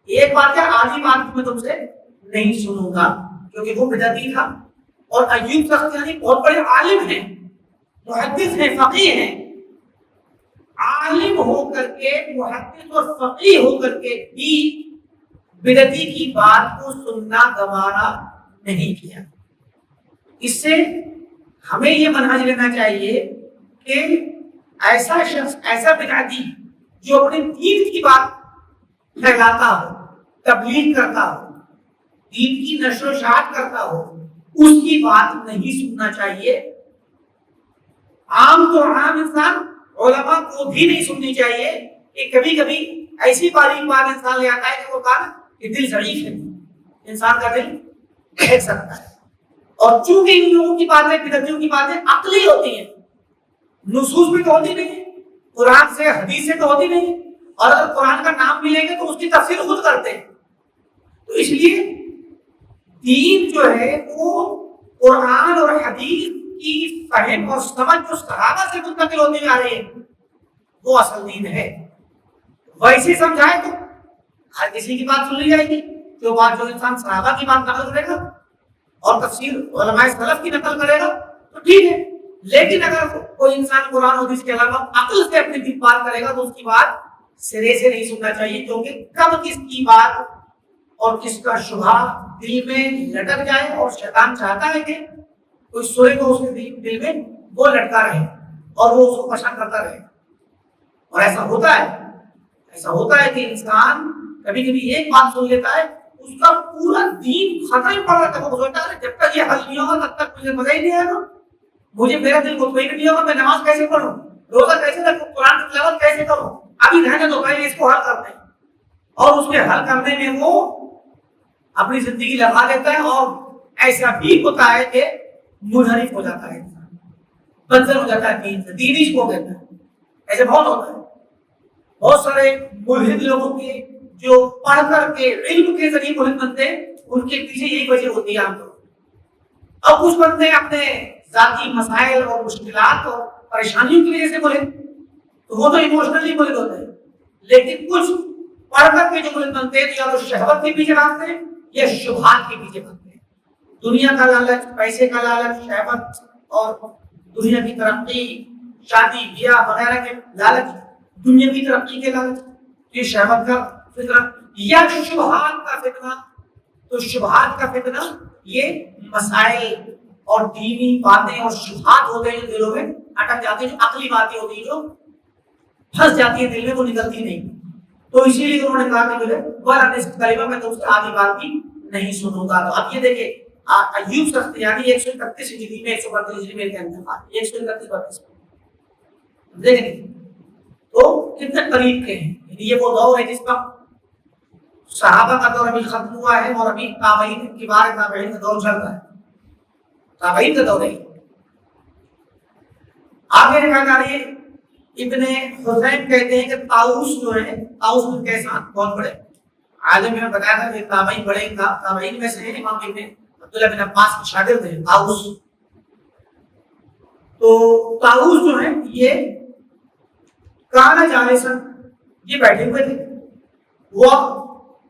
ایک بات کیا آدھی بات میں تم سے نہیں سنوں گا, کیونکہ وہ بدعتی تھا. اور ایوب سختیانی بہت بڑے عالم ہیں, محدث ہیں, فقیہ ہیں. عالم ہو کر کے, محدث اور فقیہ ہو کر کے بھی بدعتی کی بات کو سننا گوارا نہیں کیا. اس سے ہمیں یہ منہج لینا چاہیے کہ ایسا شخص, ایسا بدعتی جو اپنے دین کی بات پھیلاتا ہو, تبلیغ کرتا ہو, دین کی نشر و اشاعت کرتا ہو, اس کی بات نہیں سننا چاہیے. عام تو عام انسان, علماء کو بھی نہیں سننی چاہیے. کہ کبھی کبھی ایسی باریک بات انسان لے آتا ہے کہ وہ کہا کہ دل ضعیف ہے, انسان کا دل بہک سکتا ہے. اور چونکہ ان لوگوں کی باتیں, بدعتیوں کی باتیں عقلی ہوتی ہیں, نصوص بھی تو ہوتی نہیں, قرآن سے حدیث سے تو ہوتی نہیں, اور اگر قرآن کا نام بھی لیں گے تو اس کی تفسیر خود کرتے ہیں. تو اس لیے دین جو ہے وہ قرآن اور حدیث کی فہم اور سمجھ جو صحابہ سے منتقل ہوتی آ رہی ہے وہ اصل دین ہے. ویسے سمجھائے تو ہر کسی کی بات سن لی جائے گی. جو بات, جو انسان صحابہ کی بات نقل کرے گا اور تفسیر علماء سلف کی نقل کرے گا تو ٹھیک ہے, لیکن اگر کوئی انسان قرآن حدیث کے علاوہ عقل سے اپنی دین بات کرے گا تو اس کی بات سرے سے نہیں سننا چاہیے. کیونکہ کب کس کی بات اور کس کا شبہ دل میں لٹک جائے, اور شیطان چاہتا ہے کہ کوئی سوئے تو اس کے دل میں وہ لٹکا رہے اور وہ اس کو پسند کرتا رہے. اور ایسا ہوتا ہے کہ انسان کبھی کبھی ایک بات سن لیتا ہے, اس کا پورا دین خطرے میں پڑ جاتا ہے. وہ سوچتا ہے جب تک یہ حل نہیں ہوگا تب تک مجھے مزہ ہی نہیں آئے گا, مجھے میرا دل مطمئن نہیں ہوگا, میں نماز کیسے پڑھوں, روزہ کیسے رکھوں, قرآن کی تلاوت کیسے کروں, ابھی رہنے دو, پہلے اس کو حل کرتے ہیں. اور اس کے حل کرنے میں وہ اپنی زندگی لگا دیتا ہے. اور ایسا بھی ہوتا ہے کہ منحرف ہو جاتا ہے انسان, بدل ہو جاتا ہے دین سے, دین ہی کو کہتا ہے. ایسے بہت ہوتا ہے. بہت سارے ملحد لوگوں کے جو پڑھ کر کے علم کے ذریعے ملحد بنتے ہیں ان کے پیچھے یہی وجہ ہوتی ہے عام طور پر. اب کچھ بندے اپنے ذاتی مسائل اور مشکلات اور پریشانیوں کی وجہ سے ملحد، تو وہ تو ایموشنلی ملحد ہوتے ہیں. لیکن کچھ پڑھ کر کے جو ملحد بنتے ہیں یا تو شہوت کے پیچھے بھاگتے ہیں یا شبہات کے پیچھے بھاگتے ہیں. دنیا کا لالچ، پیسے کا لالچ، شہوت اور دنیا کی ترقی، شادی بیاہ وغیرہ کے لالچ، دنیا کی ترقی کے لالچ، یہ شہوت کا فتنہ یا شبہات کا فتنہ. تو شبہات کا فتنہ یہ مسائل اور دینی باتیں اور شبہات ہوتے ہیں جو دلوں میں اٹک جاتے ہیں، جو عقلی باتیں ہوتی ہیں جو پھنس جاتی ہیں دل میں، وہ نکلتی نہیں. تو اسی لیے انہوں نے کہا کہ مجھے بڑا نصف کلمہ میں تو اس سے آدھی بات بھی نہیں سنوں گا. تو اب یہ دیکھیں ایوب سختیانی 131 ہجری میں 132 ہجری میں انتقال 131 دیکھیں تو کتنے قریب کے ہیں. یہ وہ دور ہے جس کا صحابہ کا دور ابھی ختم ہوا ہے اور ابھی تابعین کبار تابعین کا دور چل رہا ہے. تابعین کا دور ہے. آگے لکھا جا رہی ہے ابن حسین کہتے ہیں کہ طاؤس جو ہے، طاؤس بن کیسان بہت بڑے عالم میں بتایا تھا کہ تابعین بڑے تابعین میں سے ہیں. امام ابن عبداللہ بن عباس کے شاگرد ہیں طاؤس. تو طاؤس جو ہے یہ کانا جالسن، یہ بیٹھے ہوئے تھے، وہ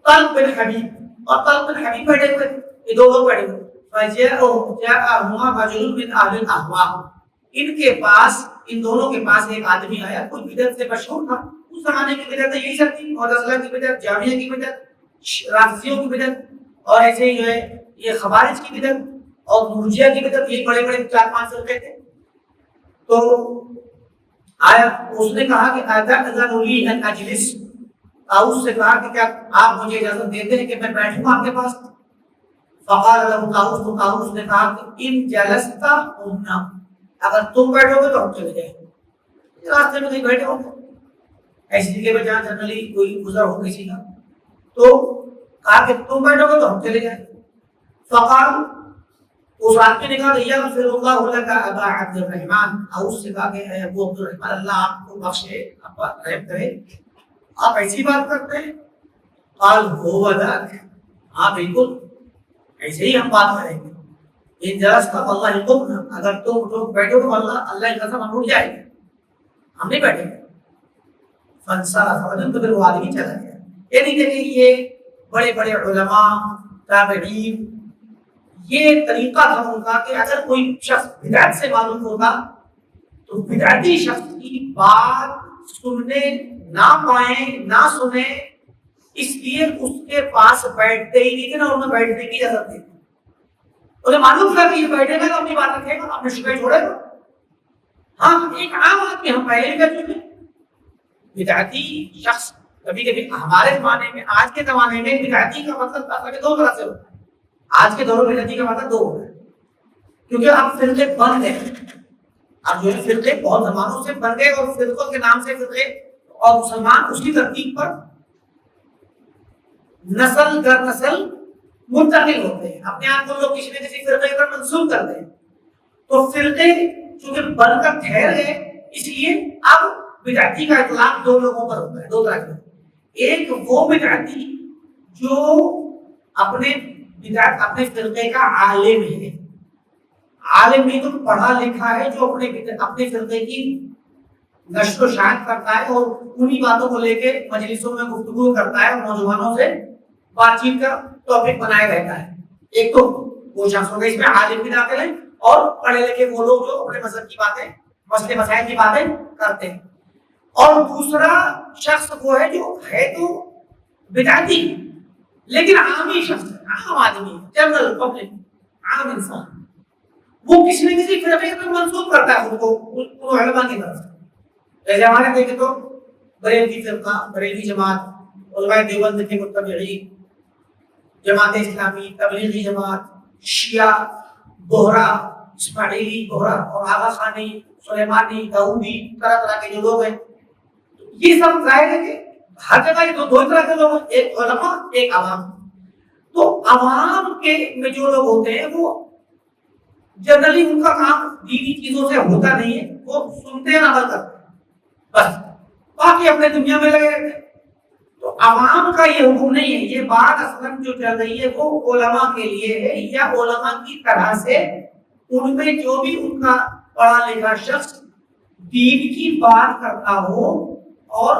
طلق بن حبیب اور طلق بن حبیب بیٹھے ہوئے تھے، یہ دو لوگ بیٹھے ہوئے. فجاءهما رجل من اهل الاهواء، ان کے پاس، ان دونوں کے پاس ایک آدمی آیا، کوئی بدعت سے مشہور تھا. اس زمانے کی بدعت یہی سب تھی، معتزلہ کی بدعت، جامعہ کی بدعت، رافضیوں کی بدعت، اور ایسے ہی جو ہے یہ خوارج کی بدعت اور مرجئہ کی بدعت، یہ بڑے بڑے 4-5 فرقے تھے. تو آیا اس نے کہا کہ اذن لی ان اجلس، طاؤس سے کہا کہ کیا آپ مجھے اجازت دیتے ہیں کہ میں بیٹھوں آپ کے پاس. فقال له طاؤس، تو طاؤس نے کہا کہ ان جلست قمنا، اگر تم بیٹھو گے تو ہم چلے جائیں گے. راستے میں کہیں بیٹھے ہو ایسی جگہ پہ جہاں جنرلی کوئی گزر ہو کسی کا، تو کہا کہ تم بیٹھو گے تو ہم چلے جائیں. فقال، اس آدمی نے کہا کہ یغفر اللہ لک ابا عبد الرحمن، طاؤس سے کہا کہ اے ابو عبد الرحمن، اللہ آپ کو بخشے، آپ پر رحم کرے، آپ ایسی بات کرتے ہیں. قال هو ذاک، ہاں بالکل ایسے ہی ہم بات کریں گے. ان جلست واللہ قمنا، اگر تم لوگ بیٹھو تو اللہ کی قسم ہم اٹھ جائیں گے، ہم نہیں بیٹھیں گے. فانصرف رجل، تو پھر وہ آدمی چلا گیا. یعنی دیکھیں یہ بڑے بڑے علماء تابعین، یہ طریقہ تھا ان کا کہ اگر کوئی شخص بدعت سے معلوم ہوگا تو بدعتی شخص کی بات سننے نہ پائیں، نہ سنیں، اس لیے اس کے پاس بیٹھتے ہی نہیں تھے، نہ انہیں بیٹھنے کی اجازت دی. انہیں معلوم تھا کہ یہ بیٹھے گا تو اپنی بات رکھے گا، اپنے شکایت چھوڑے گا. ہاں ایک عام آدمی، ہم پہلے بھی کر چکے ہیں، بدعتی شخص کبھی کبھی ہمارے زمانے میں، آج کے زمانے میں بدعتی کا مطلب دو طرح سے ہوتا ہے. آج کے دور میں بدعتی کا مطلب دو ہوتا ہے، کیونکہ اب فرقے بن گئے. اب جو ہے فرقے بہت زمانوں سے بن گئے اور فرقوں کے نام سے فرقے، اور مسلمان اس کی ترتیب پر نسل در نسل منتقل ہوتے ہیں. اپنے آپ کو لوگ کسی نہ کسی فرقے پر منسوب کرتے ہیں. تو فرقے چونکہ بن کر ٹھہر گئے، اس لیے اب بدعتی کا اطلاق دو لوگوں پر ہوتا ہے، دو طرح کے. ایک وہ بدعتی جو اپنے بدعت اپنے فرقے کا عالم ہے، عالم نہیں تو پڑھا لکھا ہے، جو اپنے فرقے کی نشر و شائع کرتا ہے اور انہی باتوں کو لے کے مجلسوں میں گفتگو کرتا ہے اور نوجوانوں سے بات چیت کا ٹاپک بنائے رہتا ہے. ایک تو وہ شخص ہوگا، اس میں عالم بھی داخل ہے اور پڑھے لکھے وہ لوگ جو اپنے مذہب کی باتیں، مسئلے مسائل کی باتیں کرتے ہیں. اور دوسرا شخص وہ ہے جو ہے تو بدعتی لیکن عامی شخص ہے، عام آدمی، جنرل پبلک، عام انسان، وہ کسی نہ کسی فرقے پر منسوب کرتا ہے خود کو علماء کی طرف. جیسے ہمارے دیکھیں تو بریلوی فرقہ، بریلوی جماعت، علماء دیوبند کے متبعین، جماعت اسلامی، تبلیغی جماعت، شیعہ، بہرا، اسماعیلی، بہرا اور آغا خانی، سلیمانی، داؤدی، طرح طرح کے جو لوگ ہیں، یہ سب ظاہر ہے کہ ہر جگہ یہ دو طرح کے لوگ ہیں، ایک علماء، ایک عوام. تو عوام کے میں جو لوگ ہوتے ہیں وہ جنرلی ان کا کام دینی چیزوں سے ہوتا نہیں ہے، وہ سنتے ہیں عمل کرتے ہیں. بس باقی اپنے دنیا میں لگے رہتے ہیں۔ تو عوام کا یہ حکم نہیں ہے، یہ بات اصلاً جو چل رہی ہے وہ علماء کے لیے ہے، یا علماء کی طرح سے ان میں جو بھی ان کا پڑھا لکھا شخص دین کی بات کرتا ہو اور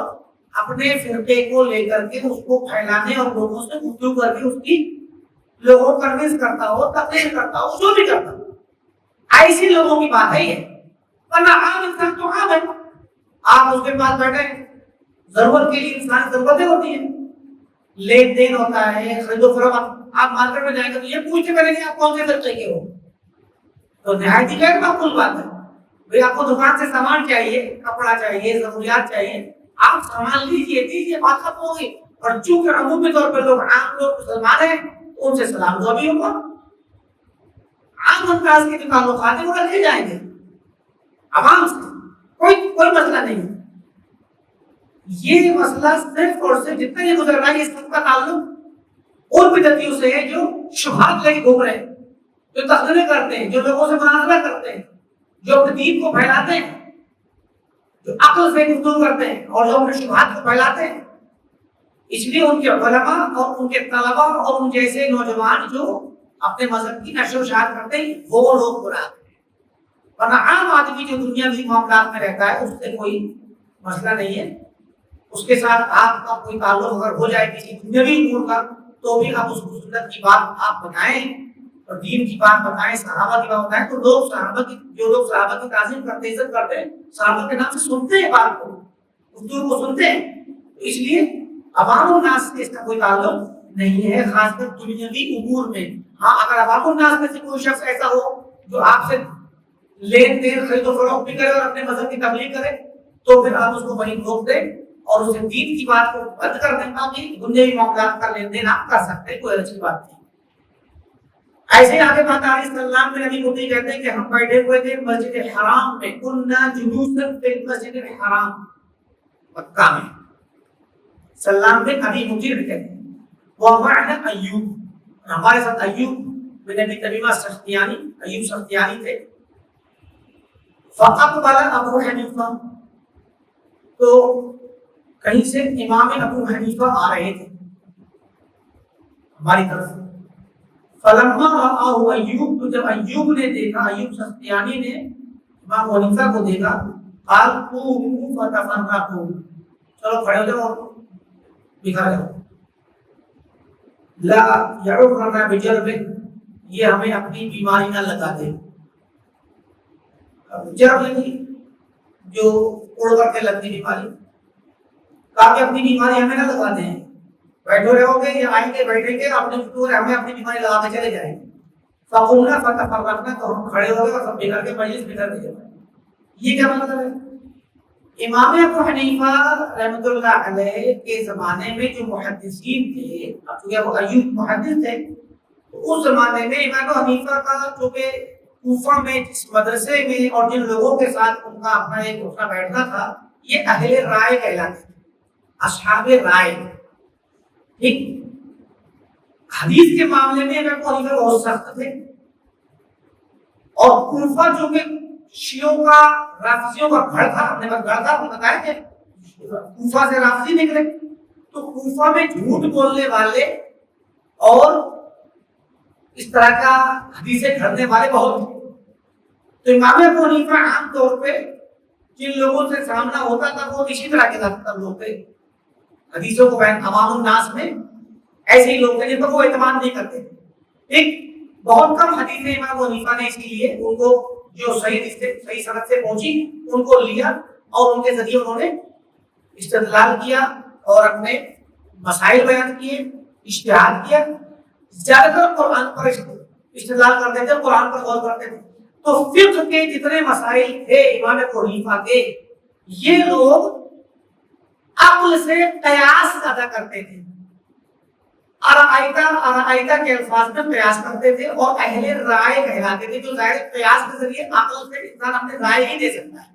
اپنے فرقے کو لے کر کے اس کو پھیلانے اور لوگوں سے گفتگو کر کے اس کی لوگوں کو کنوینس کرتا ہو، تقریر کرتا ہو، جو بھی کرتا ہو، ایسی لوگوں کی بات ہے یہ۔ ورنہ عام انسان تو عام ہے، آپ اس کے پاس بیٹھے ہیں، ضرورت کے لیے انسان ضرورتیں ہوتی ہیں، لین دین ہوتا ہے، خرید و فروخت۔ آپ مارکیٹ میں جائیں گے تو یہ پوچھتے پہلے کہ آپ کون سے فرقے کے ہو، تو نہایت ہی غیر معقول بات ہے۔ بھئی آپ کو دکان سے سامان چاہیے، کپڑا چاہیے، ضروریات چاہیے، آپ سامان لیجیے، دیجیے، بات ختم ہوگی۔ اور چونکہ عمومی طور پر لوگ عام لوگ مسلمان ہیں، ان سے سلام دعا بھی ہوگا، عام انداز کے جو تعلقات ہیں وہ رکھے جائیں گے عوام سے، کوئی مسئلہ نہیں ہے۔ یہ مسئلہ صرف اور صرف جتنا یہ گزر رہا ہے اس کا تعلق ان بدعتیوں سے ہے جو شبہات لے کے گھوم رہے ہیں، جو تقریریں کرتے ہیں، جو لوگوں سے مناظرہ کرتے ہیں، جو اپنے دین کو پھیلاتے ہیں، جو عقل سے گفتگو کرتے ہیں اور جو اپنے شبہات کو پھیلاتے ہیں۔ اس لیے ان کے علماء اور ان کے طلباء اور ان جیسے نوجوان جو اپنے مذہب کی نشر و اشاعت کرتے ہیں وہ لوگ گناہ ہیں۔ ورنہ عام آدمی جو دنیاوی معاملات میں رہتا ہے اس سے کوئی مسئلہ نہیں ہے، اس کے ساتھ آپ کا کوئی تعلق اگر ہو جائے کسی دنیاوی امور کا تو بھی آپ اس کو سنت کی بات آپ بتائیں اور دین کی بات بتائیں، صحابہ کی بات بتائیں، تو لوگ جو لوگ صحابہ کی تعظیم کرتے، عزت کرتے ہیں، صحابہ کے نام سے سنتے ہیں، بات کو گفتگو کو سنتے ہیں۔ تو اس لیے عوام الناس سے اس کا کوئی تعلق نہیں ہے، خاص کر دنیاوی امور میں۔ ہاں اگر عوام الناس میں سے کوئی شخص ایسا ہو جو آپ سے لین دین خرید و فروخت بھی کرے اور اپنے مذہب کی تبلیغ کرے تو پھر آپ اس کو وہیں روک دیں اور اسے دین کی بات کو بند کر دیں، تاکہ دنیاوی معاملات کا لین دین آپ کر سکتے ہیں، کوئی اچھی بات نہیں۔ ایسے ہی آگے بات علیہ السلام میں نبی مطیع کہتے ہیں کہ ہم بیٹھے ہوئے تھے مسجد حرام میں، کننا جلوسا فی المسجد الحرام، مکہ میں۔ سلام بن ابی مطیع کہتے ہیں ومعنا ایوب، ہمارے ساتھ ایوب بن ابی تمیمہ سختیانی، ایوب سختیانی تھے۔ فاقبل ابو حنیفہ، تو کہیں سے امام ابو حنیفہ آ رہے تھے ہماری طرف۔ فلما رآہ ایوب، تو جب ایوب نے دیکھا، ایوب سختیانی نے امام ابو حنیفہ کو دیکھا، قال قوموا فتفرقوا، چلو کھڑے ہو جاؤ، بکھر جاؤ، لا یعرنا بجرب، یہ ہمیں اپنی بیماری نہ لگا دے۔ جرب یعنی جو اڑ کر کے لگتی بیماری، تاکہ اپنی بیماری ہمیں نہ لگا دیں، بیٹھے رہو گے یا آئیں گے بیٹھیں گے اپنے ہمیں اپنی بیماری لگا کے چلے جائیں گے۔ فقمنا فتفرقنا، تو ہم کھڑے ہو گئے اور سب بکھر کے مجلس بکھر گئے۔ یہ کیا مطلب ہے؟ امام ابو حنیفہ رحمۃ اللہ علیہ کے زمانے میں جو محدثین تھے، چونکہ وہ ایوب محدث تھے، تو اس زمانے میں امام ابو حنیفہ کا چونکہ کوفہ میں جس مدرسے میں اور جن لوگوں کے ساتھ ان کا اپنا ایک اٹھنا بیٹھنا تھا، یہ اہل رائے کہلاتے تھے، اصحاب رائے۔ ٹھیک، حدیث کے معاملے میں امام ابو حنیفہ بہت سخت تھے، اور کوفہ جو کہ شیعوں کا، رافضیوں کا گھر تھا، ہم نے گھر تھا، آپ کو بتایا کہ کوفہ سے رافضی نکلے، تو کوفہ میں جھوٹ بولنے والے اور اس طرح کا حدیثیں گھڑنے والے بہت تھے۔ تو امام ابو حنیفہ عام طور پہ جن لوگوں سے سامنا ہوتا تھا وہ اسی طرح کے لوگ تھے، حدیثوں کو بیان عوام الناس میں ایسے ہی لوگ تھے جن پر وہ اعتماد نہیں کرتے تھے۔ ایک بہت کم حدیثیں امام ابو حنیفہ نے اسی لیے ان کو جو صحیح سند سے پہنچی ان کو لیا اور ان کے ذریعے انہوں نے استدلال کیا اور اپنے مسائل بیان کیے، اجتہاد کیا۔ زیادہ تر قرآن پر استدلال کرتے تھے، قرآن پر غور کرتے تھے۔ تو فقہ کے جتنے مسائل تھے امام ابو حنیفہ کے، یہ لوگ عقل سے قیاس ادا کرتے تھے، ارائیتا کے الفاظ میں قیاس کرتے تھے، اور اہل رائے کہلاتے تھے، جو ظاہر قیاس کے ذریعے عقل سے انسان اپنے رائے ہی دے سکتا ہے۔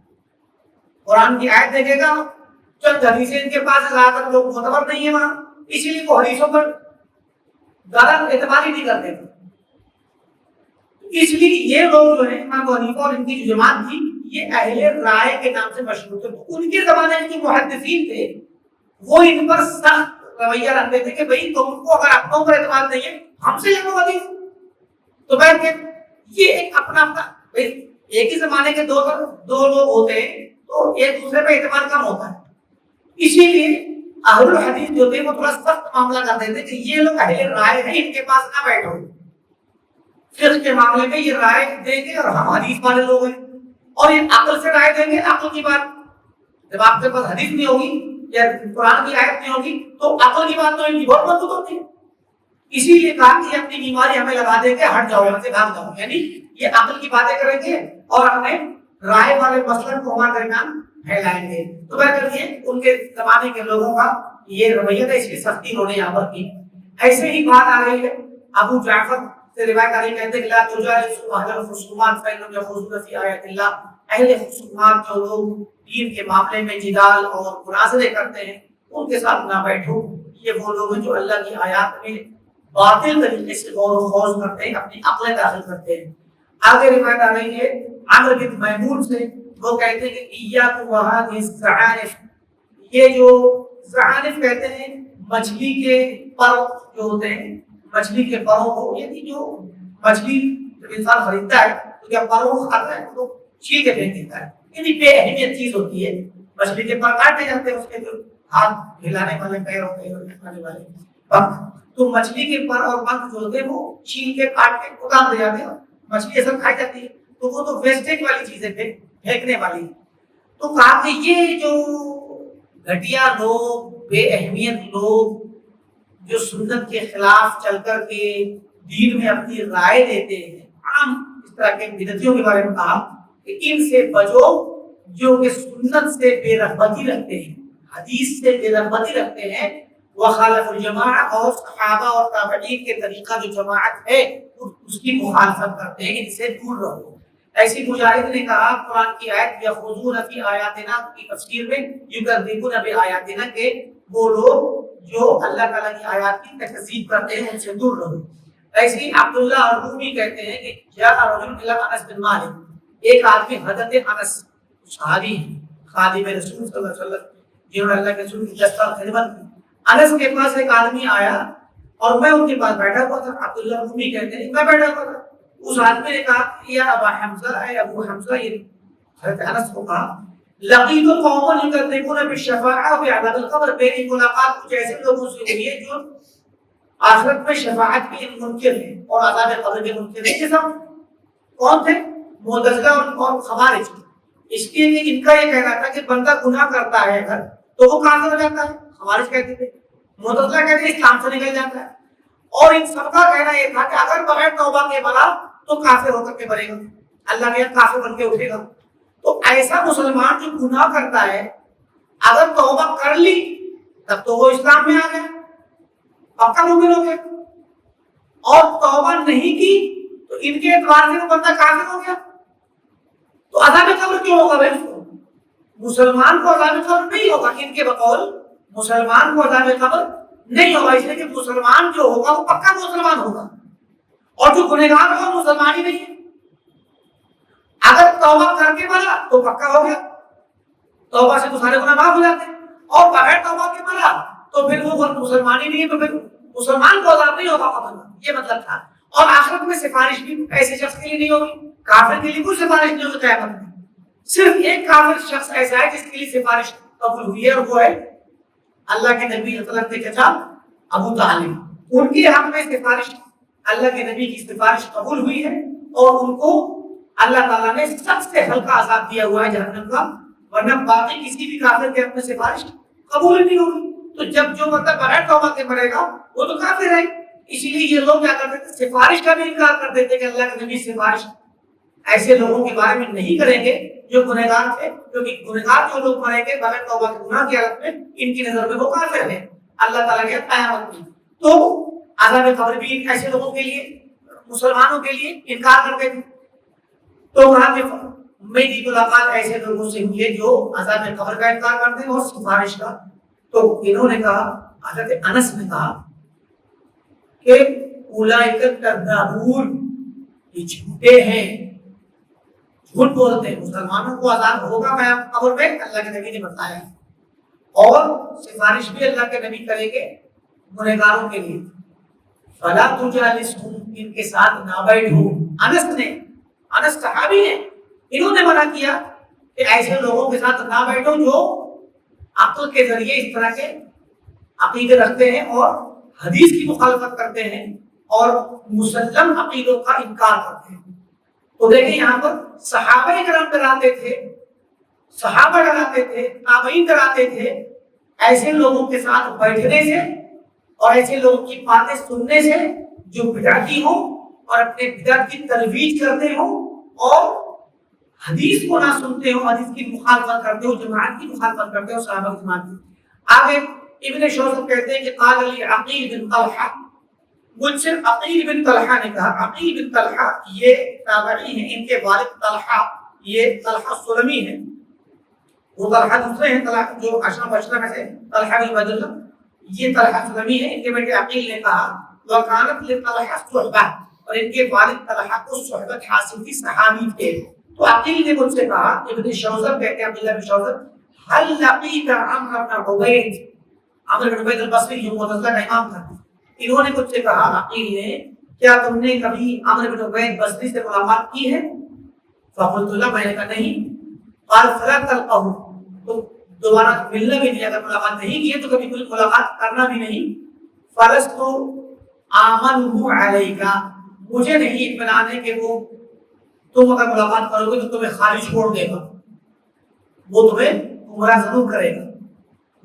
قرآن کی آیت دیکھے گا، چند حدیثیں ان کے پاس زیادہ تر لوگ معتبر نہیں ہے وہاں، اسی لیے وہ حدیثوں پر زیادہ اعتبار ہی نہیں کرتے تھے۔ اس لیے یہ لوگ جو ہیں امام ابو حنیفہ اور ان کی جو جماعت تھی، یہ اہل رائے کے نام سے مشہور تھے. تو ان کے زمانے میں جو محدثین تھے وہ ان پر سخت رویہ رکھتے تھے کہ بھئی تم کو اگر اپنوں پر اعتماد نہیں ہے ہم سے لے لو حدیث. تو میں کہ یہ ایک اپنا ایک ہی زمانے کے دو لوگ ہوتے ہیں تو ایک دوسرے پہ اعتماد کم ہوتا ہے. اسی لیے اہل الحدیث جو تھے وہ تھوڑا سخت معاملہ کرتے تھے کہ یہ لوگ اہل رائے ہیں, ان کے پاس نہ بیٹھو. فقہ کے معاملے میں یہ رائے دیں گے اور ہم حدیث والے لوگ ہیں, اور یہ عقل سے رائے دیں گے, عقل کی بات. جب آپ کے پاس حدیث نہیں ہوگی یا قرآن کی آیت نہیں ہوگی تو عقل کی بات تو ان کی بہت مضبوط ہوتی ہے. اسی لیے کہا کہ اپنی بیماری ہمیں لگا دیں گے, ہٹ جاؤ یہاں سے, بھاگ جاؤ. یعنی یہ عقل کی باتیں کریں گے اور اپنے رائے والے مسلک کو ہمارے درمیان پھیلائیں گے. تو بہتر یہ ان کے زمانے کے لوگوں کا یہ رویہ تھا, اس کی سختی انہوں نے یہاں پر کی. ایسے ہی بات آ رہی ہے ابو جعفر سے روایت آ رہی ہے, کہتے ہیں لا تجالسوا اهل الخصومات فإنهم يخوضون في آیات اللہ. اہل خصومات جو لوگ دین کے معاملے میں جدال اور مناظرے کرتے ہیں ان کے ساتھ نہ بیٹھو. یہ وہ لوگ ہیں جو اللہ کی آیات میں باطل طریقے سے غور و خوض کرتے ہیں, اپنی عقلیں داخل کرتے ہیں. آگے روایت آ رہی ہے عمرو بن میمون سے, وہ کہتے ہیں کہ ایاکم وہذہ الزعانف. یہ جو زعانف کہتے ہیں مچھلی کے پر جو ہوتے ہیں, مچھلی کے پروں کو, یعنی جو مچھلی جب انسان خریدتا ہے تو کیا پروں کو کھاتا ہے تو چھیل کے پھینک دیتا ہے, یعنی بے اہمیت چیز ہوتی ہے. مچھلی کے پر کاٹے جاتے ہیں, اس کے جو ہاتھ ہلانے والے پیر ہوتے ہیں کھانے والے پنکھ, تو مچھلی کے پر اور پنکھ جو ہوتے ہیں وہ چھیل کے کاٹ کے اتار دے جاتے ہیں, مچھلی ایسا کھائی جاتی ہے. تو وہ تو ویسٹیج والی چیز ہے, پھینکنے والی. تو کہا کہ یہ جو گھٹیا لوگ, بے اہمیت لوگ جو سنت کے خلاف چل کر کے دین میں اپنی رائے دیتے ہیں, عام اس طرح کے بدعتیوں کے بارے میں کہا کہ ان سے بچو جو کہ سنت سے بے رغبتی رکھتے ہیں, حدیث سے بے رغبتی رکھتے ہیں. وخالف الجماع, اور صحابہ اور تابعین کے طریقہ جو جماعت ہے اس کی مخالفت کرتے ہیں, ان سے دور رہو. ایسی مجاہد نے کہا قرآن کی آیت یخوضون فی آیاتنا کی تفسیر میں یکذبون بآیاتنا, کہ وہ لوگ جو اللہ تعالیٰ کی آیات کی تکذیب کرتے ہیں ان سے دور رہو. ایسے ہی عبداللہ الرومی کہتے ہیں کہ جاء رجل الی انس بن مالک, ایک آدمی حضرت انس صحابی ہیں, خادم رسول صلی اللہ علیہ وسلم, جنہوں نے اللہ کے رسول کی دستار خدمت کی. انس کے پاس ایک آدمی آیا اور میں ان کے پاس بیٹھا ہوا تھا. عبداللہ الرومی کہتے ہیں میں بیٹھا ہوا تھا. اس آدمی نے کہا یا ابا حمزہ, اے ابو حمزہ, یہ حضرت انس کو کہا لقیت قوما یکذبون بالشفاعہ وفی عذاب القبر, میری ملاقات کچھ ایسے لوگوں سے ہوئی ہے جو آخرت میں شفاعت کے منکر ہیں اور عذاب قبر کے منکر ہیں. یہ سب کون تھے؟ معتزلہ اور خوارج. اس لیے کہ ان کا یہ کہنا تھا کہ بندہ گناہ کرتا ہے اگر تو وہ کافر ہو جاتا ہے. خوارج کہتے تھے, معتزلہ کہتے ہیں اسلام سے نکل جاتا ہے. اور ان سب کا کہنا یہ تھا کہ اگر بغیر توبہ کے مرا تو کافر ہو کر کے مرے گا, اللہ کے کافر بن کے اٹھے گا. تو ایسا مسلمان جو گناہ کرتا ہے اگر توبہ کر لی تب تو وہ اسلام میں آ گیا, پکا مومن ہو گیا. اور توبہ نہیں کی تو ان کے اعتبار سے وہ بندہ کافر ہو گیا. تو عذاب قبر کیوں ہوگا بھائی اس کو؟ مسلمان کو عذاب قبر نہیں ہوگا, ان کے بقول مسلمان کو عذاب قبر نہیں ہوگا, اس لیے کہ مسلمان جو ہوگا وہ پکا مسلمان ہوگا, اور جو گنہگار ہوگا مسلمان ہی نہیں ہے. اگر توبہ کر کے مرا تو پکا ہو گیا, توبہ سے تو سارے گناہ معاف ہو جاتے ہیں. اور بغیر توبہ کے مرا تو پھر وہ مسلمان ہی نہیں ہے, تو پھر مسلمان کو عذاب نہیں ہوگا قبر میں, یہ مطلب تھا. اور آخرت میں سفارش بھی ایسے شخص کے لیے نہیں ہوگی, کافر کے لیے کوئی سفارش نہیں ہوگی قیامت میں. صرف ایک کافر شخص ایسا ہے جس کے لیے سفارش قبول ہوئی ہے, اور وہ ہے اللہ کے نبی صلی اللہ علیہ وسلم کے چچا ابو طالب. ان کے حق میں سفارش اللہ کے نبی کی سفارش قبول ہوئی ہے, اور ان کو اللہ تعالیٰ نے سب سے ہلکا عذاب دیا ہوا ہے جہنم کا, ورنہ باقی کسی بھی کافر کے حق میں سفارش قبول نہیں ہوگی. تو جب جو بندہ بغیر توبہ کے مرے گا وہ تو کافر ہے. اسی لیے یہ لوگ کیا کرتے تھے, سفارش کا بھی انکار کر دیتے کہ اللہ کے نبی سفارش ایسے لوگوں کے بارے میں نہیں کریں گے جو گنہگار تھے, کیونکہ گنہگار جو لوگ مریں گے بغیر توبہ کے گناہ کی حالت میں ان کی نظر میں وہ کافر ہیں. اللہ تعالیٰ کے قیامت میں تو عذاب قبر بھی ایسے لوگوں کے لیے, مسلمانوں کے لیے انکار کرتے تھے. تو وہاں پہ میری ملاقات ایسے لوگوں سے ہوئی ہے جو عذاب قبر کا انکار کرتے ہیں اور سفارش کا. تو انہوں نے کہا, حضرت انس نے کہا کہ اولئک الکذابون, یہ جھوٹے ہیں جھوٹ بولتے ہیں. مسلمانوں کو عذاب ہوگا قبر میں, اللہ کے نبی نے بتایا, اور سفارش بھی اللہ کے نبی کریں گے گنہگاروں کے لیے. فلا تجالسہم, ان کے ساتھ نہ بیٹھو. انس صحابی ہیں, انہوں نے منع کیا کہ ایسے لوگوں کے ساتھ نہ بیٹھو جو عقل کے ذریعے اس طرح کے عقیدے رکھتے ہیں اور حدیث کی مخالفت کرتے ہیں اور مسلم عقیدوں کا انکار کرتے ہیں. تو دیکھیں یہاں پر صحابہ کرام ڈراتے تھے, صحابہ ڈراتے تھے, تابعین ڈراتے تھے ایسے لوگوں کے ساتھ بیٹھنے سے اور ایسے لوگوں کی باتیں سننے سے جو بدعتی ہوں اور اپنے بدعت کی ترویج کرتے ہوں اور حدیث کو نہ سنتے ہو, حدیث کی مخالفت کرتے ہو, جماعت کی مخالفت کرتے ہو, صحابہ کی جماعت کی. آگے ابن شوذ کہتے ہیں کہ قال علی عقیل بن طلحہ, مجھ سے عقیل بن طلحہ نے کہا. عقیل بن طلحہ یہ تابعی ہیں, ان کے والد طلحہ, یہ طلحہ سلمی ہیں, وہ طلحہ دوسرے ہیں, طلحہ جو اشرف اشرف میں سے طلحہ بن عبید اللہ, یہ طلحہ سلمی ہے. ان کے بیٹے عقیل نے کہا وکانت لطلحہ صحبہ, اور ان کے والد طلحہ کو صحبت حاصل تھی, صحابی تھے. تو عقیل نے مجھ سے کہا, ابن شوذب کہتے ہیں عبداللہ بن شوذب, هل لقيت عمرو بن عبید, عمرو بن عبید البصری جو معتزلہ کا امام تھا, انہوں نے مجھ سے کہا عقیل نے, کیا تم نے کبھی عمرو بن عبید بصری سے ملاقات کی ہے؟ فقلت لا, میں نے کہا نہیں. قال فلا تلقه, تو دوبارہ ملنا بھی نہیں, اگر ملاقات نہیں کی ہے تو کبھی کوئی ملاقات کرنا بھی نہیں. فلست آمنه علیک, مجھے نہیں اطمینان ہے کہ وہ تم اگر ملاقات کرو گے تو تمہیں خالی چھوڑ دے گا, وہ تمہیں گمراہ ضرور کرے گا.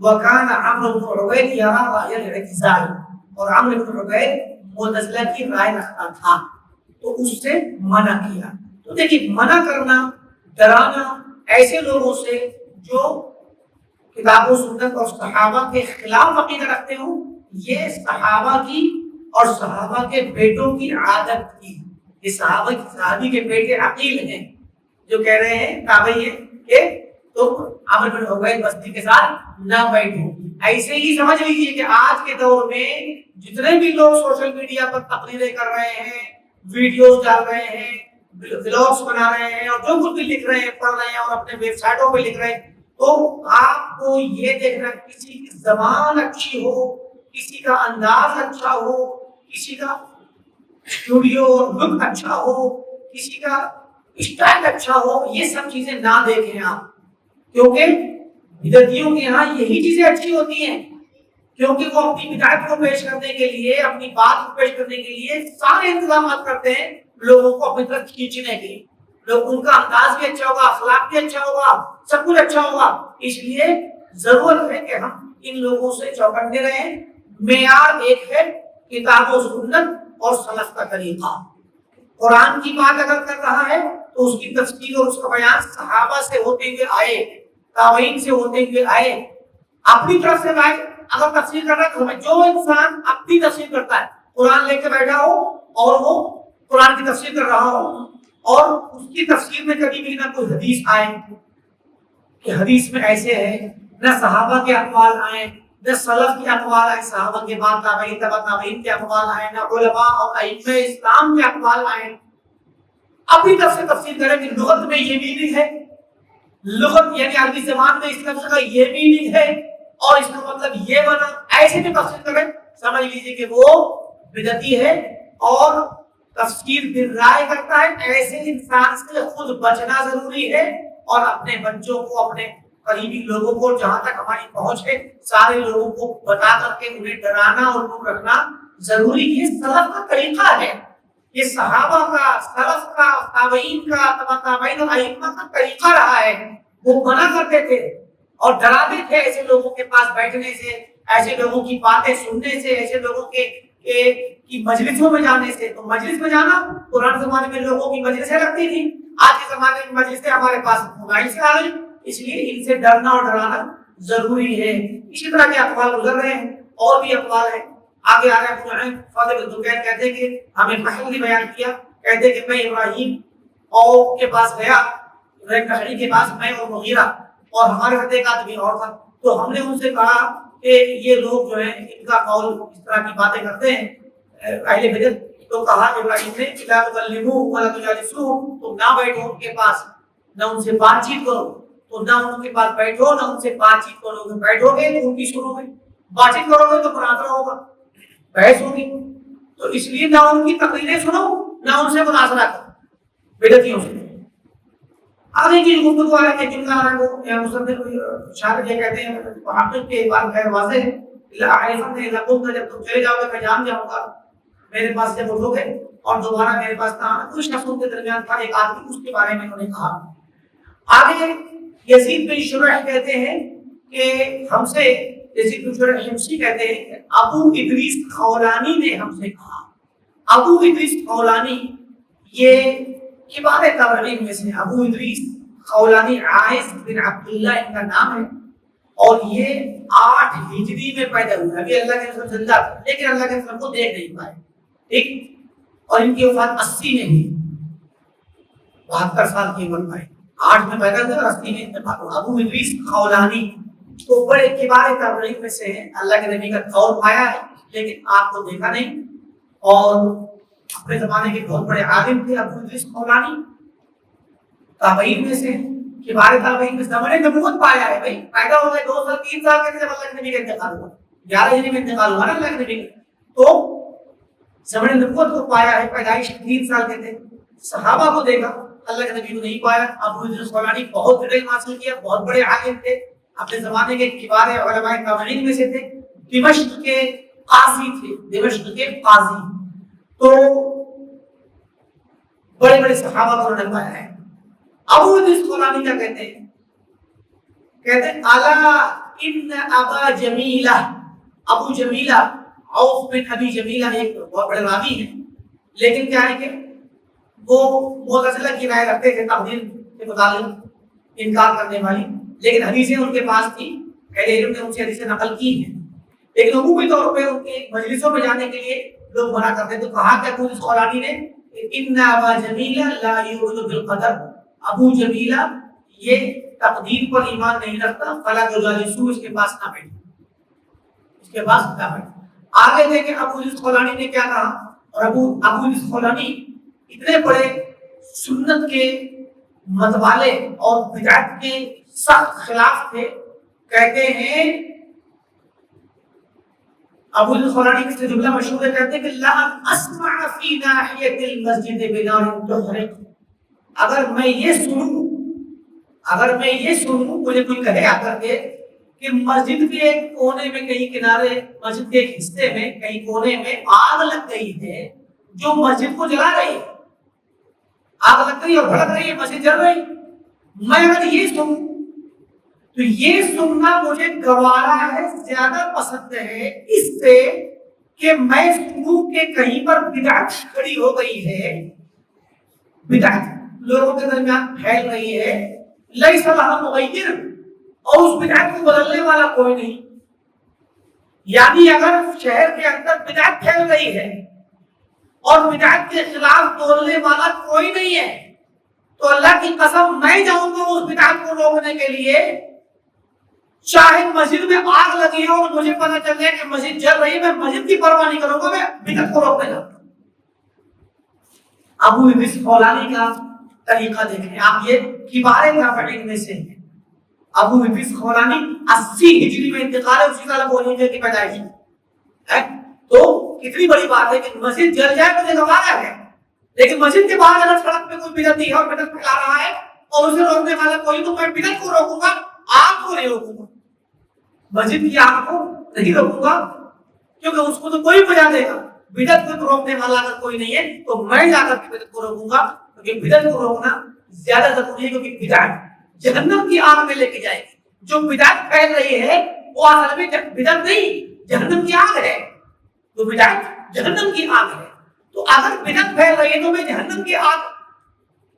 وکان عمرو بن عبید یرا رأی الاعتزال, اور عمرو بن عبید معتزلہ کی رائے رکھتا تھا, تو اس سے منع کیا. تو دیکھیے منع کرنا, ڈرانا ایسے لوگوں سے جو کتاب و سنت اور صحابہ کے خلاف عقیدہ رکھتے ہوں, یہ صحابہ کی اور صحابہ کے بیٹوں کی عادت تھی. یہ صحابی کے بیٹے عقیل ہیں جو کہہ رہے ہیں تابعی ہیں کہ تم عمرو بن عبید بصری کے ساتھ نہ بیٹھو. ایسے ہی سمجھ لیجیے کہ آج کے دور میں جتنے بھی لوگ سوشل میڈیا پر تقریریں کر رہے ہیں, ویڈیوز ڈال رہے ہیں, ولاگس بنا رہے ہیں, اور جو کچھ بھی لکھ رہے ہیں, پڑھ رہے ہیں اور اپنے ویب سائٹوں پہ لکھ رہے ہیں, تو آپ کو یہ دیکھنا کسی کی زبان اچھی ہو, کسی کا انداز اچھا ہو, کسی کا اسٹوڈیو لک اچھا ہو, کسی کا اسٹائل اچھا ہو, یہ سب چیزیں نہ دیکھیں آپ, کیونکہ بدعتیوں کے ہاں یہی چیزیں اچھی ہوتی ہیں, کیونکہ وہ اپنی بدعت کو پیش کرنے کے لیے, اپنی بات کو پیش کرنے کے لیے سارے انتظامات کرتے ہیں لوگوں کو اپنی طرف کھینچنے کے لیے. لوگ ان کا انداز بھی اچھا ہوگا, اخلاق بھی اچھا ہوگا, سب کچھ اچھا ہوگا, اس لیے ضرورت ہے کہ ہم ان لوگوں سے چوکنے رہیں. معیار ایک ہے کتاب و سنت اور سلف کا طریقہ. قرآن کی بات اگر کر رہا ہے تو اس کی تفسیر اور اس کا بیان صحابہ سے ہوتے ہوئے آئے, تابعین سے ہوتے ہوئے آئے. اپنی طرف سے لائے اگر تفسیر کر رہا ہے تو جو انسان اپنی تفسیر کرتا ہے, قرآن لے کے بیٹھا ہو اور وہ قرآن کی تفسیر کر رہا ہو, اور اس کی تفسیر میں کبھی بھی نہ کوئی حدیث آئے کہ حدیث میں ایسے ہے, نہ صحابہ کے اقوال آئے, نہ سلف کے اقوال آئے, صحابہ کے بعد تابعین, تبع تابعین کے اقوال آئے, نہ علماء اور ائمہ اسلام کے اقوال آئے. اپنی طرف سے تفسیر کریں کہ لغت میں یہ میننگ ہے, لغت یعنی عربی زبان میں اس لفظ کا یہ میننگ ہے اور اس کا مطلب یہ بنا, ایسے بھی تفسیر کریں, سمجھ لیجیے کہ وہ بدعتی ہے اور تفسیر بالرائے کرتا ہے. ایسے انسان سے خود بچنا ضروری ہے اور اپنے بچوں کو, اپنے قریبی لوگوں کو, جہاں تک ہماری پہنچ ہے سارے لوگوں کو بتا کر کے انہیں ڈرانا اور دور رکھنا ضروری. یہ سلف کا طریقہ ہے, یہ صحابہ کا, سلف کا, تابعین کا, تبع تابعین اور ائمہ کا طریقہ رہا ہے. وہ منع کرتے تھے اور ڈراتے تھے ایسے لوگوں کے پاس بیٹھنے سے, ایسے لوگوں کی باتیں سننے سے, ایسے لوگوں کی مجلسوں میں جانے سے. تو مجلس میں جانا پرانے زمانے میں لوگوں کی مجلسیں رکھتی تھی, آج کے زمانے میں مجلسیں ہمارے پاس موبائل سے آ رہی, اس لیے ان سے ڈرنا اور ڈرانا ضروری ہے. اسی طرح کے اقوال گزر رہے ہیں, اور بھی اقوال ہیں. آگے آ رہے ہیں فاضل بن زکیر کہتے ہیں کہ ہمیں محمود بیان کیا, کہتے کہ میں ابراہیم اور کے پاس گیا, نخعی کے پاس, میں اور مغیرہ, اور ہمارے ساتھ ایک آدمی اور تھا. تو ہم نے ان سے کہا کہ یہ لوگ جو ہیں ان کا قول اس طرح کی باتیں کرتے ہیں اہل بدعت. تو کہا ابراہیم نے لا تکلموہ ولا تجالسوہ, تم نہ بیٹھو ان کے پاس نہ ان سے بات چیت کرو، تو نہ ان کے پاس بیٹھو، نہ ان سے بات چیت کرو گے۔ بیٹھو گے تو ان کی شروع میں، بات چیت کرو گے تو مناظرہ ہوگا، بحث ہوگی۔ تو اس لیے نہ ان کی تقریریں سنو، نہ ان سے مناظرہ کرو بدعتیوں سے۔ آگے کی جو گفتگو ہے کہ جملہ ہے وہ مصنف شاعر یہ کہتے ہیں، محقق کے بات ہے واضح ہے، جب تم چلے جاؤ گے میں جان جاؤں گا، میرے پاس جب اٹھو گے اور دوبارہ میرے پاس نہ آنا۔ کچھ شخصوں کے درمیان تھا ایک آدمی، اس کے بارے میں انہوں نے کہا۔ آگے یزید بن شرح کہتے ہیں کہ ہم سے، یزید بن شرح حمصی کہتے ہیں کہ ابو ادریس خولانی نے ہم سے کہا۔ ابو ادریس خولانی یہ کبار تابعین میں سے، ابو ادریس خولانی عائض بن عبداللہ ان کا نام ہے، اور یہ 8 ہجری میں پیدا ہوئے۔ ابھی اللہ کے رسول زندہ تھے لیکن اللہ کے رسول کو دیکھ نہیں پائے، ٹھیک، اور ان کی وفات 80 میں ہوئی، 72 سال کی عمر میں، 8 میں پیدا ہوئے اور 80 میں انتقال ہوا۔ ابو ادریس خولانی تو بڑے کبار تابعین میں سے ہیں، اللہ کے نبی کا قول پایا ہے لیکن آپ کو دیکھا نہیں، اور اپنے زمانے کے بہت بڑے عالم تھے ابو ادریس خولانی، تابعین میں سے، کبار تابعین میں سے۔ زمانے نبوت پایا ہے بھائی، پیدا ہو گئے 2 سال 3 سال کے جب اللہ کے نبی کا انتقال ہوا، 11 ہجری میں انتقال ہوا نا اللہ کے نبی کا، تو زمانے نبوت کو پایا ہے، پیدائش 3 سال کے تھے۔ صحابہ کو دیکھا، اللہ کے نبی کو نہیں پایا۔ ابو ادریس خولانی بہت علم حاصل کیا، بہت بڑے عالم تھے، اپنے زمانے کے کبار علماء تابعین میں سے تھے، دمشق کے قاضی تھے، دمشق کے قاضی، تو بڑے بڑے صحابہ کو انہوں نے پایا ہے۔ ابو ادریس خولانی کیا کہتے ہیں؟ کہتے ہیں الا ان ابا جمیلہ، ابو جمیلہ عوف بن ابی جمیلہ ایک بہت بڑے راوی ہیں، لیکن کیا ہے کہ وہ معتزلہ کی رائے رکھتے تھے، تقدیر کے متعلق انکار کرنے والی، لیکن حدیثیں ان کے پاس تھی، اہل علم نے ان سے حدیثیں نقل کی ہیں، لیکن عمومی طور پہ ان کے مجلسوں میں جانے کے لیے لوگ منع کرتے تھے۔ تو کہا کہ ابو ادریس خولانی نے ان ابا جمیلہ لا یؤمن بالقدر، ابو جمیلہ یہ تقدیر پر ایمان نہیں رکھتا، فلا تجالسو، اس کے پاس نہ بیٹھو، اس کے پاس نہ بیٹھو۔ آگے دیکھیں ابو ادریس خولانی نے کیا کہا، اور ابو ادریس خولانی اتنے بڑے سنت کے متوالے اور بدعت کے سخت خلاف تھے، کہتے ہیں ابو ادریس خولانی کا جملہ مشہور ہے، کہتے ہیں کہ لا اسمع فی ناحیۃ المسجد بنار تحرق، اگر میں یہ سنوں مجھے کوئی کہے آ کر کے کہ مسجد کے ایک کونے میں کہیں کنارے، مسجد کے ایک حصے میں کہیں کونے میں آگ لگ گئی ہے جو مسجد کو جلا رہی ہے، آگ لگ گئی اور بھڑک رہی ہے، مسجد جل رہی، میں اگر یہ سنوں تو یہ سننا مجھے گوارا ہے، زیادہ پسند ہے اس سے کہ میں سنوں کہ کہیں پر بدعت کھڑی ہو گئی ہے، بدعت لوگوں کے درمیان پھیل رہی ہے، لیس لہا مغیر، اور اس بدعت کو بدلنے والا کوئی نہیں۔ یعنی اگر شہر کے اندر بدعت پھیل رہی ہے اور بدعت کے خلاف بولنے والا کوئی نہیں ہے تو اللہ کی قسم میں جاؤں گا اس بدعت کو روکنے کے لیے، چاہے مسجد میں آگ لگی ہو اور مجھے پتہ چل جائے کہ مسجد جل رہی ہے، میں مسجد کی پرواہ نہیں کروں گا، میں بدعت کو روکنے جاؤں گا۔ ابو ادریس خولانی کا طریقہ دیکھیں آپ، یہ کبار تابعین میں سے ہیں۔ ابو ادریس خولانی 80 ہجری میں انتقال ہے، اسی سال ابو حنیفہ کی پیدائش ہے، تو کتنی بڑی بات ہے کہ مسجد جل جائے مجھے گوارا ہے، لیکن مسجد کے باہر اگر سڑک پہ کوئی بدعتی ہے اور بدعت پھیلا رہا ہے اور اسے روکنے والا کوئی، تو میں بدعت کو روکوں گا، آگ کو نہیں روکوں گا، مسجد کی آگ کو نہیں روکوں گا، کیونکہ اس کو تو کوئی بجا دے گا، بدعت کو روکنے والا اگر کوئی نہیں ہے تو میں جا کر کے بدعت کو روکوں گا، کیونکہ بدعت کو روکنا زیادہ ضروری ہے، کیونکہ بدعت جہنم کی آگ میں لے کے جائے گی۔ جو بدعت پھیل رہی ہے وہ اصل میں بدعت نہیں، جہنم کی آگ ہے، تو بدعت جہنم کی آگ ہے، تو اگر بدعت پھیل رہی ہے تو میں جہنم کی آگ،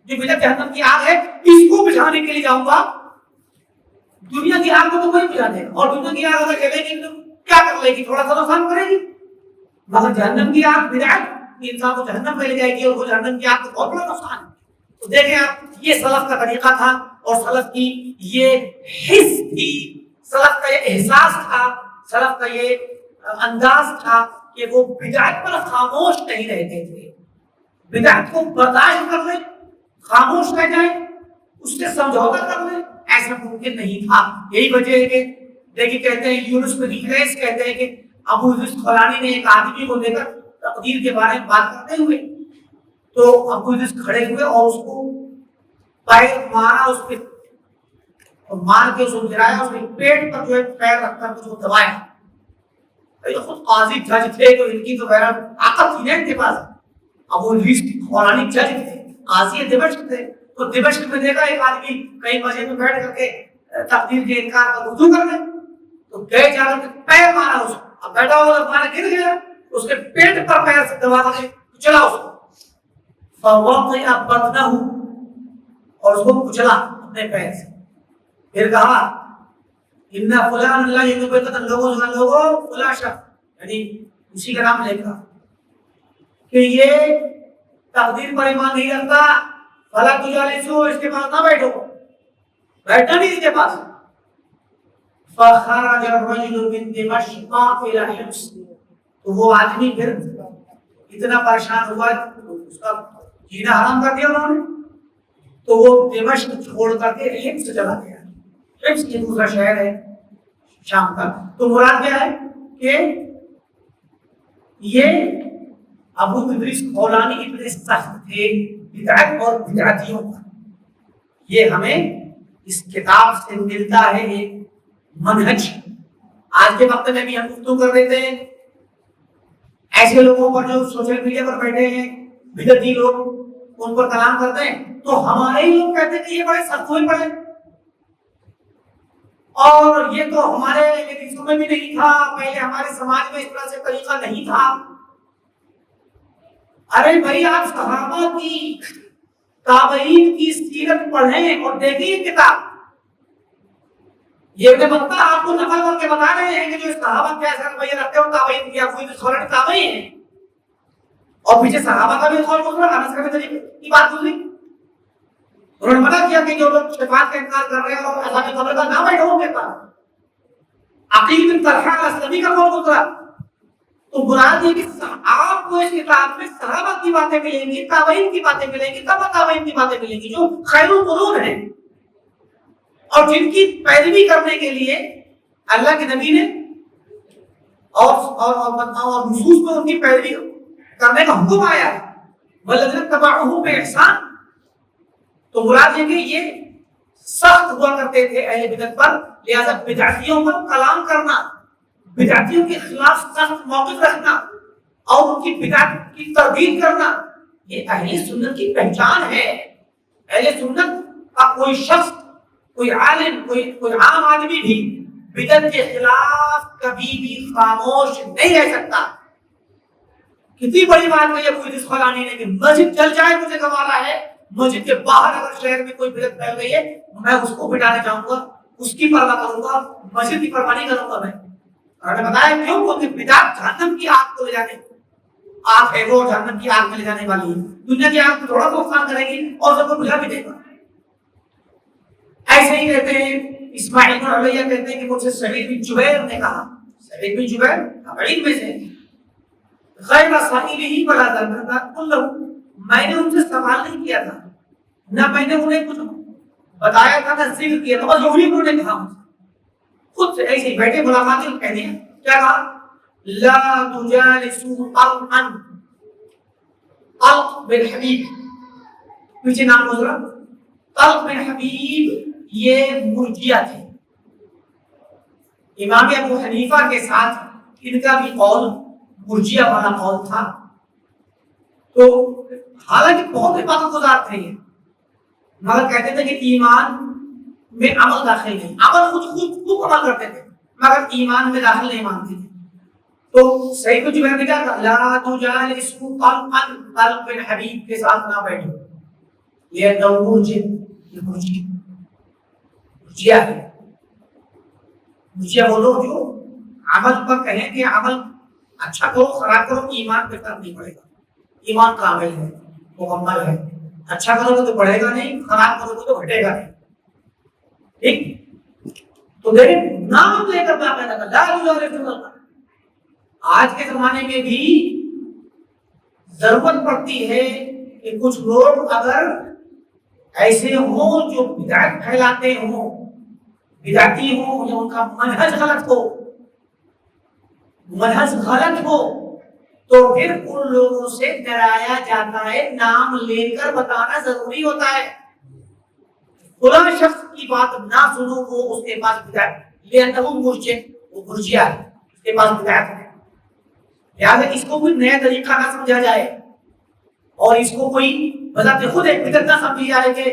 جو بدعت جہنم کی آگ ہے، اس کو بجھانے کے لیے جاؤں گا۔ دنیا کی آگ کو تو کوئی بجھا دے گا، اور دنیا کی آگ اگر جلے گی تو کیا کر لے گی، تھوڑا سا نقصان کرے گی، مگر جہنم کی آگ بدعت انسان کو جہنم میں لے جائے گی، اور وہ جہنم کی آگ کو بہت بڑا نقصان ہے۔ تو دیکھیں آپ، یہ سلف کا طریقہ تھا، اور سلف کی یہ حس تھی، سلف کا یہ احساس تھا، سلف کا یہ انداز تھا کہ وہ بدعت پر خاموش نہیں رہتے تھے، بدعت کو برداشت کر لیں، خاموش رہ جائیں، اس سے سمجھوتا کر لیں، ایسا ممکن نہیں تھا۔ یہی وجہ ہے کہ دیکھیے کہتے ہیں یونس بن قیس کہتے ہیں کہ ابو یوسف خولانی نے ایک آدمی کو لے کر تقدیر کے بارے میں بات کرتے ہوئے تو ابو یوسف کھڑے ہوئے اور اس کو پیر مارا، اس پہ مار کے اس کو گرایا، اس کے پیٹ پر جو ہے پیر رکھ کر اس کو دبایا۔ خود قاضی جج تھے تو ان کی تو بہرحال طاقت تھی نا ان کے پاس۔ ابو یوسف خولانی جج تھے، قاضی دمشق تھے، تو دمشق میں دیکھا ایک آدمی کئی مسجد میں بیٹھ کر کے تقدیر کے انکار کا رجوع کر لے تو گئے جا کر پیر مارا اس کو، اب بیٹھا ہوا مارا گر گیا، اس کے پیٹ پر پیر سے دبا دے چلا اس کو فوقع بطنہ، اور اس کو کچلا اپنے پیر سے۔ پھر کہا ان فلان اللہ یذبت لوگوں فلاں شخص، یعنی اسی کا نام لے کر کہ یہ تقدیر پر ایمان نہیں رکھتا، فلا تجالسو، اس کے پاس نہ بیٹھو، بیٹھنا نہیں اس کے پاس۔ فخرج الرجل من دمشق الى حمص، تو وہ آدمی پھر اتنا پریشان ہوا، اس کا جینا حرام کر دیا انہوں نے، تو وہ دمشق چھوڑ کر کے حمص چلا گیا۔ حمص کی دوسرا شہر ہے شام کا۔ تو مراد کیا ہے کہ یہ ابو ادریس خولانی اتنے سخت تھے بدعت اور بدعتیوں پر۔ یہ ہمیں اس کتاب سے ملتا ہے ایک منہج۔ آج کے وقت میں بھی ہم گفتگو کر رہے تھے ایسے لوگوں پر جو سوشل میڈیا پر بیٹھے ہیں، بدعتی لوگ، ان پر کلام کرتے ہیں تو ہمارے ہی لوگ کہتے ہیں کہ یہ بڑے سخت ہوئے پڑے، اور یہ تو ہمارے حدیثوں میں بھی نہیں تھا، پہلے ہمارے سماج میں اس طرح سے طریقہ نہیں تھا۔ ارے بھائی آپ صحابہ کی تابعین کی سیرت پڑھیں اور دیکھیں کتاب، یہ ابن بطہ آپ کو نقل کر کے بتا رہے ہیں کہ جو صحابہ کیسا رویہ رکھتے ہیں تابعین کی، کوئی خبر تابعی ہیں، اور پیچھے صحابہ کا بھی قول گزرا، انس کا بھی طریقے کی بات گزری۔ انہوں نے منع کیا کہ جو لوگ شفاعت کا انکار کر رہے ہیں اور اصحاب قبر کا نہ بیٹھو ان کے پاس۔ عقیل بن طلحہ الاسلمی کا قول گزرا۔ تو مراد یہ کہ آپ کو اس کتاب میں صحابہ کی باتیں ملیں گی، تابعین کی باتیں ملیں گی، تبع تابعین کی باتیں ملیں گی جو خیر القرون ہیں، اور جن کی پیروی کرنے کے لیے اللہ کے نبی نے اور نصوص میں ان کی پیروی کرنے کا حکم آیا ہے، والذین اتبعوہ بإحسان۔ تو مراد یہ کہ یہ سخت ہوا کرتے تھے اہل بدعت پر، لہذا بدعتیوں پر کلام کرنا، بدعتیوں کے خلاف سخت موقف رکھنا اور ان کی بدعت کی تردید کرنا، یہ اہل سنت کی پہچان ہے۔ اہل سنت کا کوئی شخص، کوئی عالم، کوئی عام آدمی بھی بدعت کے خلاف کبھی بھی خاموش نہیں رہ سکتا۔ کتنی بڑی بات ہے یہ ابو ادریس خولانی نے کہ مسجد چل جائے مجھے گوارا ہے، مسجد کے باہر اگر شہر میں کوئی بدعت پھیل گئی ہے میں اس کو مٹانے جاؤں گا، اس کی پرواہ کروں گا، مسجد کی پرواہ نہیں کروں گا میں۔ اور نے بتایا کیوں؟ کیونکہ بدعت جہنم کی آگ کو لے جانے، آگ ہے وہ جہنم کی آگ میں لے جانے والی ہے، دنیا کی آگ کو تھوڑا سا نقصان کرے گی اور سب کو بجھا بھی دے گا۔ ایسے ہی کہتے ہیں اسماعیل بن علیہ کہتے ہیں کہ مجھ سے سعید بن جبیر نے کہا، سعید بن جبیر تابعین میں سے، غیر صائله ولا ذکر کلہ، میں نے ان سے سوال نہیں کیا تھا، نہ میں نے انہیں کچھ بتایا تھا، نہ ذکر کیا تھا، بس یہی انہوں نے کہا، خود سے ایسے ہی بیٹھے ملاقات میں کہہ دیا، کیا کہا؟ لا تجالسوا طلقا، طلق بن حبیب، پیچھے نام گزرا، طلق بن حبیب یہ مرجیہ تھے، امام ابو حنیفہ کے ساتھ ان کا بھی قول مرجیہ والا قول تھا۔ تو حالانکہ بہت عبادت گزار تھے یہ، مگر کہتے تھے کہ ایمان میں عمل داخل نہیں، عمل خود عمل کرتے تھے مگر ایمان میں داخل نہیں مانتے تھے۔ تو سعید بن جبیر نے کہا کہ لا تجالسوا طلقا، طلق بن حبیب کے ساتھ نہ بیٹھو، یہ مرجیہ ہے۔ مرجیہ وہ لوگ جو عمل پر کہیں کہ عمل اچھا کرو خراب کرو ایمان پہ فرق نہیں پڑے گا، ایمان کامل ہے، مکمل ہے، اچھا کرو گے تو بڑھے گا نہیں، خراب کرو گے تو گھٹے گا نہیں، ٹھیک؟ تو دیکھیں نام لے کر باقاعدہ لا تجالسوا، آج کے زمانے میں بھی ضرورت پڑتی ہے کہ کچھ لوگ اگر ایسے ہوں جو بدعت پھیلاتے ہوں، بدعتی ہوں، یا ان کا منہج غلط ہو، منہج غلط ہو، تو پھر ان لوگوں سے ڈرایا جاتا ہے، نام لے کر بتانا ضروری ہوتا ہے۔ فلاں شخص کی بات نہ سنو، وہ اس کے پاس بدعت، لأنه مرجئ، وہ مرجئہ ہے، اس کے پاس بدعت ہے، لہٰذا اس کو کوئی نیا طریقہ نہ سمجھا جائے، اور اس کو کوئی بذات خود ایک بدعت نہ سمجھی جائے کہ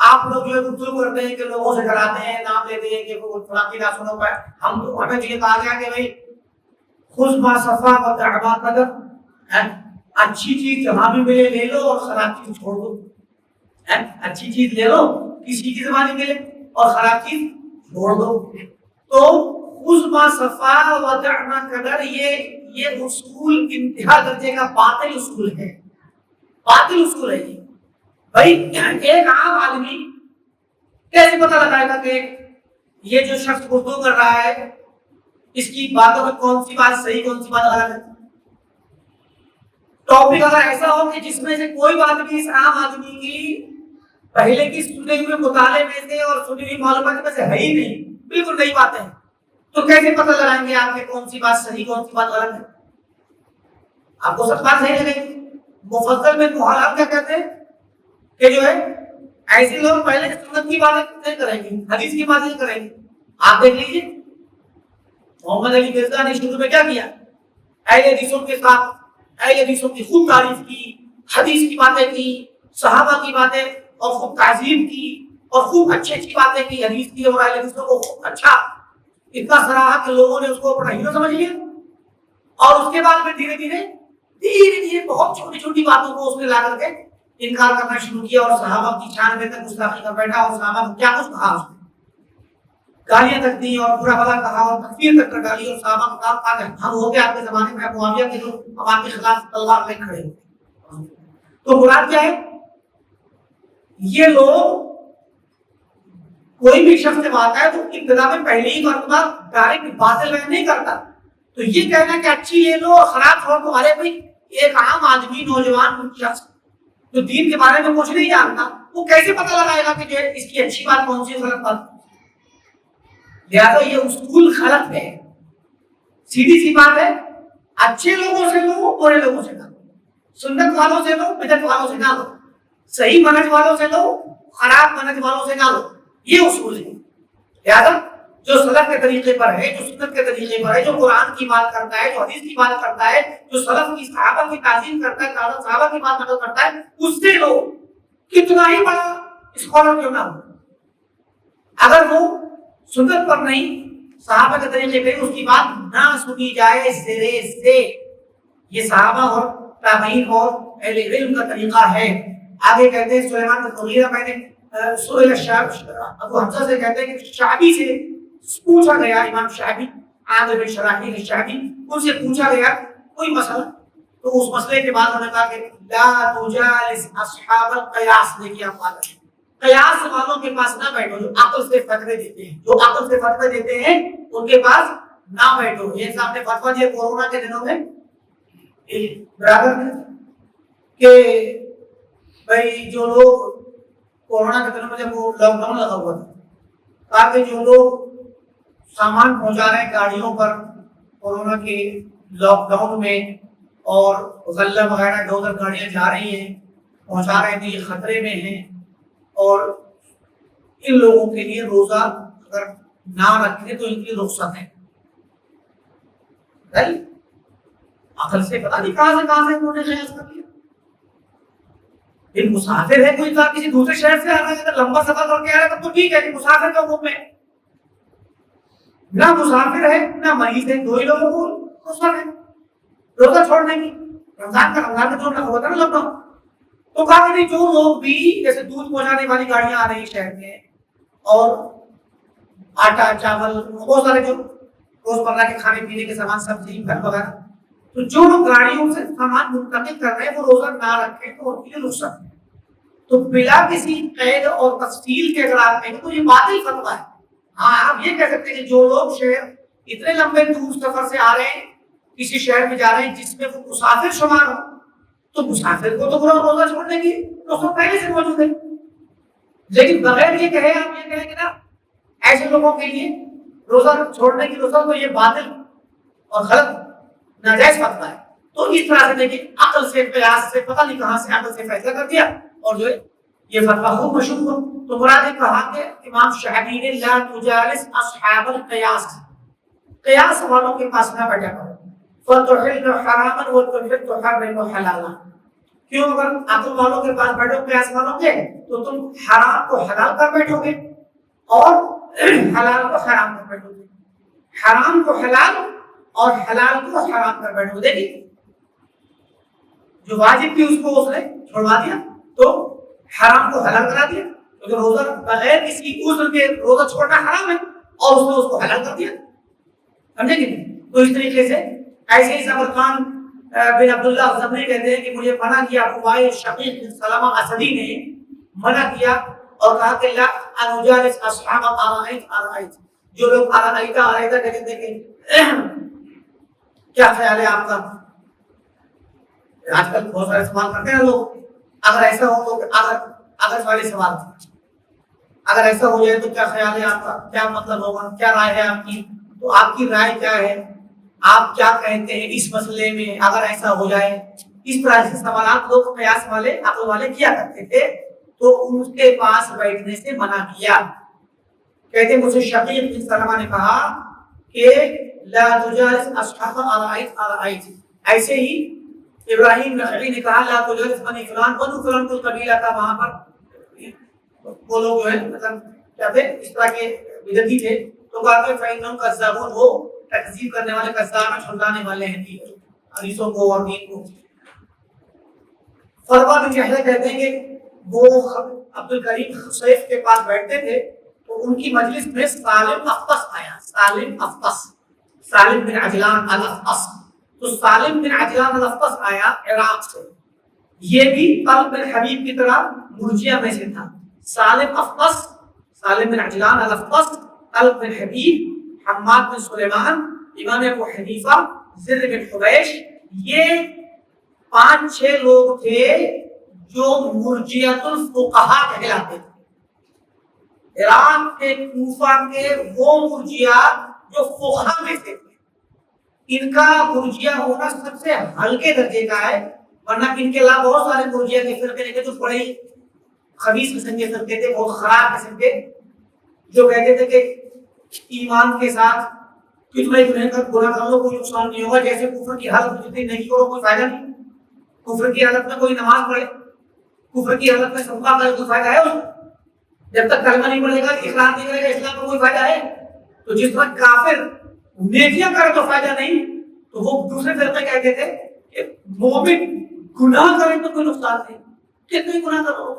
آپ لوگ جو ہے گفتگو کرتے ہیں کہ لوگوں سے ڈراتے ہیں، نام لیتے ہیں کہ وہ فلاں کی نہ سنو پائے، ہم تو ہمیں یہ کہا گیا کہ بھائی خذ ما صفا ودع ما قدر، اچھی چیز جہاں بھی ملے لے لو اور خراب چیز چھوڑ دو، اچھی چیز لے لو کسی کی زبانی ملے اور خراب چیز چھوڑ دو۔ تو خذ ما صفا ودع ما قدر، یہ اصول انتہا درجے کا باطل اصول ہے، باطل اصول ہے یہ۔ بھائی ایک عام آدمی کیسے پتہ لگائے گا کہ یہ جو شخص گفتگو کر رہا ہے اس کی باتوں میں کون سی بات صحیح کون سی بات غلط ہے؟ ٹاپک اگر ایسا ہو کہ جس میں سے کوئی بات بھی اس عام آدمی کی پہلے کی سنے ہوئے مطالعے میں سے اور سنی ہوئی معلومات میں سے ہے ہی نہیں، بالکل نئی باتیں ہیں، تو کیسے پتہ لگائیں گے آپ کے کون سی بات صحیح کون سی بات غلط ہے؟ آپ کو سب بات صحیح لگے گی۔ مفصل میں محالات کیا کہتے ہیں کہ جو ہے ایسے لوگ پہلے سنت کی باتیں نہیں کریں گے، حدیث کی باتیں کریں گے۔ آپ دیکھ لیجیے محمد علی مرزا نے شروع میں کیا کیا، اہل حدیثوں کے ساتھ اہل حدیثوں کی خوب تعریف کی، حدیث کی باتیں کی، صحابہ کی باتیں اور خوب تعظیم کی اور خوب اچھی اچھی باتیں کی، حدیث کی اور اہل حدیثوں کو خوب اچھا اتنا سراہا کہ لوگوں نے اس کو اپنا ہیرو سمجھ لیا۔ اور اس کے بعد میں دھیرے دھیرے بہت چھوٹی چھوٹی باتوں کو اس نے لا کر کے انکار کرنا شروع کیا اور صحابہ کی شان میں تک گستاخی کر بیٹھا اور صحابہ کو کیا کچھ کہا، اس نے گالیاں تک دی اور برا بھلا کہا اور تکفیر تک کر ڈالی، اور صحابہ کو کہا کہ ہم ہو گئے آپ کے زمانے میں معاویہ کے لوگ اب آپ کے خلاف تلوار لے کھڑے ہوئے۔ تو مراد کیا ہے، یہ لوگ کوئی بھی شخص جب آتا ہے تو ابتدا میں پہلے ہی مرتبہ ڈائریکٹ باطل بیان نہیں کرتا، تو یہ کہنا کہ اچھی لے لو اور خراب چھوڑ دو، ارے بھائی ایک عام آدمی نوجوان شخص جو دین کے بارے میں کچھ نہیں جانتا وہ کیسے پتہ لگائے گا کہ جو ہے اس کی اچھی بات کون سی غلط بات؟ لہٰذا یہ اصول غلط ہے، سیدھی سی بات ہے، اچھے لوگوں سے لو برے لوگوں سے نہ لو، سنت والوں سے لو بدعت والوں سے نہ لو، صحیح منہج والوں سے لو خراب منہج والوں سے نہ لو، یہ اصول ہے۔ لہٰذا جو سلف کے طریقے پر ہے، جو سنت کے طریقے پر ہے، جو قرآن کی بات کرتا ہے، جو حدیث کی بات کرتا ہے، جو سلف کی صحابہ کی تعظیم کرتا ہے، صحابہ کی بات نقل کرتا ہے، اس سے لو، کتنا ہی بڑا اسکالر کیوں نہ ہو، اگر وہ سنت پر نہیں صحابہ کے طریقے پہ اس کی بات نہ سنی جائے سرے سے، یہ صحابہ اور تابعین اور اہل علم کا طریقہ ہے۔ آگے کہتے ہیں سلیمان بن مغیرہ میں نے سئل ابو حمزہ سے کہتے ہیں کہ شعبی سے پوچھا گیا، امام شعبی عامر بن شراحیل الشعبی، ان سے پوچھا گیا کوئی مسئلہ، تو اس مسئلے کے بعد انہوں نے کہا کہ لا تجالس اصحاب القیاس، دیکھیے آپ بات ہے، قیاس والوں کے پاس نہ بیٹھو، جو عقل سے فتوے دیتے ہیں، جو عقل سے فتوے دیتے ہیں ان کے پاس نہ بیٹھو۔ یہ صاحب نے فتویٰ دیا کورونا کے دنوں میں برادر نے کہ بھائی جو لوگ کورونا کے دنوں میں جب وہ لاک ڈاؤن لگا ہوا تھا، کہا کہ جو لوگ سامان پہنچا رہے ہیں گاڑیوں پر کورونا کے لاک ڈاؤن میں اور غلہ وغیرہ ادھر ادھر گاڑیاں جا رہی ہیں پہنچا رہے ہیں، یہ خطرے میں ہیں، اور ان لوگوں کے لیے روزہ اگر نہ رکھے تو ان کی رخصت ہے۔ عقل سے پتہ نہیں کہاں سے انہوں نے قیاس کر لیا۔ ایک مسافر ہے، کوئی کسی دوسرے شہر سے آ رہا ہے، لمبا سفر کر کے آ رہا ہے تب تو ٹھیک ہے کہ مسافر کا حکم ہے، نہ مسافر ہے نہ مریض ہے، دو ہی لوگوں کو رخصت ہے روزہ چھوڑنے کی۔ رمضان کا جو لگا ہوا تھا نا لاک ڈاؤن، تو کہا کہ جو لوگ بھی جیسے دودھ پہنچانے والی گاڑیاں آ رہی ہیں شہر میں، اور آٹا چاول بہت سارے جو روزمرہ کے کھانے پینے کے سامان سبزی پھل وغیرہ، تو جو لوگ گاڑیوں سے سامان منتقل کر رہے ہیں وہ روزہ نہ رکھیں تو ان کے لیے رخصت ہے۔ تو بلا کسی قید اور تفصیل کے اگر آپ کہیں تو یہ باطل فتویٰ ہے۔ ہاں آپ یہ کہہ سکتے ہیں کہ جو لوگ شہر اتنے لمبے دور سفر سے آ رہے ہیں، کسی شہر میں جا رہے ہیں جس میں وہ مسافر شمار ہو، تو مسافر کو تو پورا روزہ چھوڑنے کی رخصت پہلے سے موجود ہے۔ لیکن بغیر یہ کہے آپ یہ کہیں کہ نا ایسے لوگوں کے لیے روزہ چھوڑنے کی روزہ تو یہ باطل اور غلط ناجائز فتویٰ ہے، تو اس طرح سے دیکھیں عقل سے قیاس سے پتہ نہیں کہاں سے عقل سے فیصلہ کر دیا اور جو ہے یہ فتویٰ خوب مشہور ہو۔ تو مراد نے کہا کہ امام شافعی نے لا تجالس اصحاب القیاس، قیاس والوں کے پاس نہ بیٹھا کرو، فتحل حراما وتحرم حلالا، کیوں اگر عقل والوں کے پاس بیٹھو قیاس والوں کے تو تم حرام کو حلال کر بیٹھو گے اور حلال کو حرام کر بیٹھو گے، حرام کو حلال اور حلال کو حرام کر بیٹھو گے۔ دیکھیے جو واجب تھی اس کو اس نے چھوڑوا دیا تو حرام کو حلال کرا دیا، کیونکہ روزہ بغیر کسی عذر کے روزہ چھوڑنا حرام ہے اور اس نے اس کو حلال کر دیا، سمجھے کہ نہیں؟ تو اس طریقے سے ایسے ہی زبرخان بن عبداللہ زبری کہتے ہیں کہ مجھے منع کیا ابو وائل شقیق بن سلمہ اسدی نے منع کیا اور کہا کہ لا انجالس اصحاب ارائیت، جو لوگ ارائیت کہتے ہیں کہ کیا خیال ہے آپ کا، آج کل بہت سارے سوال کرتے ہیں لوگ، اگر ایسا ہو تو اگر والے سوال اگر ایسا ہو جائے تو کیا خیال ہے آپ کا، کیا مطلب ہوگا، کیا رائے ہے آپ کی، تو آپ کی رائے کیا ہے، آپ کیا کہتے ہیں اس مسئلے میں اگر ایسا ہو جائے، اس طرح سے سوالات لوگ قیاس والے عقل والے کیا کرتے تھے، تو ان کے پاس بیٹھنے سے منع کیا۔ کہتے مجھے شقیق بن سلمہ نے کہا کہ لا تجالس اصحاب ارائیت، ایسے ہی ابراہیم نخعی نے کہا لا تجالس بنی فلان، بنو فلان کو قبیلہ تھا وہاں پر وہ لوگ جو ہے مطلب کیا تھے اس طرح کے بدعتی تھے، تو کہا کہ فإنهم کذابون، وہ تکذیب کرنے والے کذاب جھٹلانے والے ہیں حدیثوں کو اور دین کو۔ فروا بن یحییٰ کہتے ہیں کہ وہ عبد الکریم خصیف کے پاس بیٹھتے تھے تو ان کی مجلس میں سالم افطس آیا، سالم بن عجلان الافطس، تو سالم بن عجلان الافطس آیا عراق سے، یہ بھی طلق بن حبیب کی طرح مرجیہ میں سے تھا۔ سالم بن عجلان الافطس، طلق بن حبیب، حماد بن سلیمان، امام ابو حنیفہ، زر بن حبیش، یہ 5-6 لوگ تھے جو مرجیۃ الفقہاء کہلاتے تھے، عراق کے کوفہ کے وہ مرجیات جو فقہاء میں سے تھے، ان کا مرجیہ ہونا سب سے ہلکے درجے کا ہے، ورنہ ان کے علاوہ بہت سارے مرجیہ کے فرقے دیکھے جو بڑے ہی خبیث قسم کے فرقے تھے، بہت خراب قسم کے، جو کہتے تھے کہ ایمان کے ساتھ کتنا ہی گناہ کر لو کوئی نقصان نہیں ہوگا، جیسے کفر کی حالت میں جتنی نہیں کرو کوئی فائدہ نہیں، کفر کی حالت میں کوئی نماز پڑھے، کفر کی حالت میں صدقہ کرے کوئی فائدہ ہے اس کو، جب تک کلمہ نہیں پڑھے گا اقرار نہیں کرے گا اسلام میں کوئی فائدہ ہے؟ تو جس وقت کافر نیکیاں کرے تو فائدہ نہیں، تو وہ دوسرے فرقے کہتے تھے کہ مومن گناہ کرے تو کوئی نقصان نہیں، کتنے ہی گناہ کرو،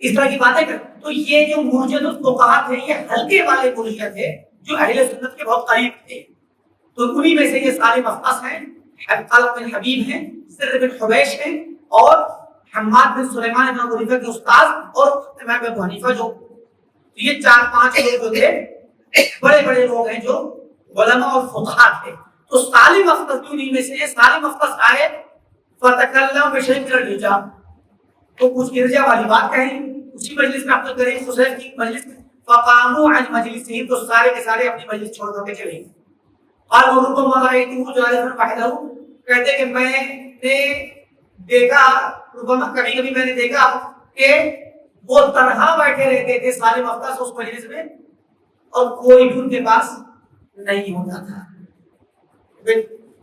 اس طرح کی باتیں کر۔ تو یہ جو مرجئۃ الفقہاء تھے یہ ہلکے والے مرجئہ تھے جو اہل سنت کے بہت قریب تھے، تو انہی میں سے یہ سالم افطس ہیں، طلق بن حبیب ہیں، زر بن حبیش ہیں، اور حماد بن سلیمان امام ابو حنیفہ کے استاد، اور امام ابو حنیفہ جو، تو یہ 4-5 لوگ جو تھے بڑے بڑے لوگ ہیں جو علماء اور فقہاء تھے۔ تو سالم افطس بھی انہی میں سے، سالم افطس آئے فتکلم بشیء من الرجا، تو کچھ ارجا والی بات کہی اسی مجلس میں، عبد الکریم خصیف کی مجلس میں، فقاموا عن مجلسهم، تو سارے کے سارے اپنی مجلس چھوڑ کر کے چلے گئے۔ قال ربما رأيته جالسا وحده، کہتے کہ میں نے دیکھا، ربما کبھی کبھی میں نے دیکھا کہ وہ تنہا بیٹھے رہتے تھے سالم افطس اس مجلس میں، اور کوئی بھی ان کے پاس نہیں ہوتا تھا۔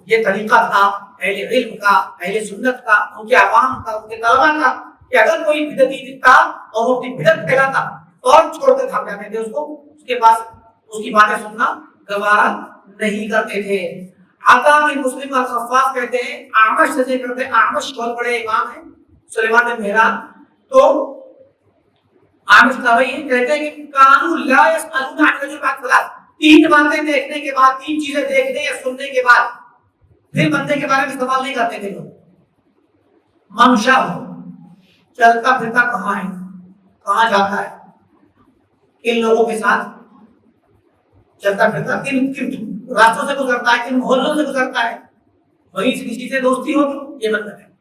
یہ طریقہ تھا اہل علم کا، اہل سنت کا، ان کے عوام کا، ان کے طلبا کا، کہ اگر کوئی بدعتی دکھتا اور وہ اپنی بدعت پھیلاتا فوراً چھوڑ کے بھاگ جاتے تھے اس کو، اس کے پاس اس کی باتیں سننا گوارا نہیں کرتے تھے۔ عطا بن مسلم الخفاف کہتے ہیں، اعمش سے ذکر کرتے ہیں، اعمش بہت بڑے امام ہیں، سلیمان بن مہران، تو اعمش کا وہی کہتے ہیں کہ کانوا لا يسألون عن رجل بعد ثلاث، 3 باتیں دیکھنے کے بعد، 3 چیزیں دیکھنے یا سننے کے بعد پھر بندے کے بارے میں سوال نہیں کرتے تھے لوگ۔ ممشا، چلتا پھرتا کہاں ہے، کہاں جاتا ہے، کن لوگوں کے ساتھ چلتا پھرتا، کن راستوں سے گزرتا ہے، کن محلوں سے گزرتا ہے، وہیں سے کسی سے دوستی ہوگی، یہ مطلب ہے۔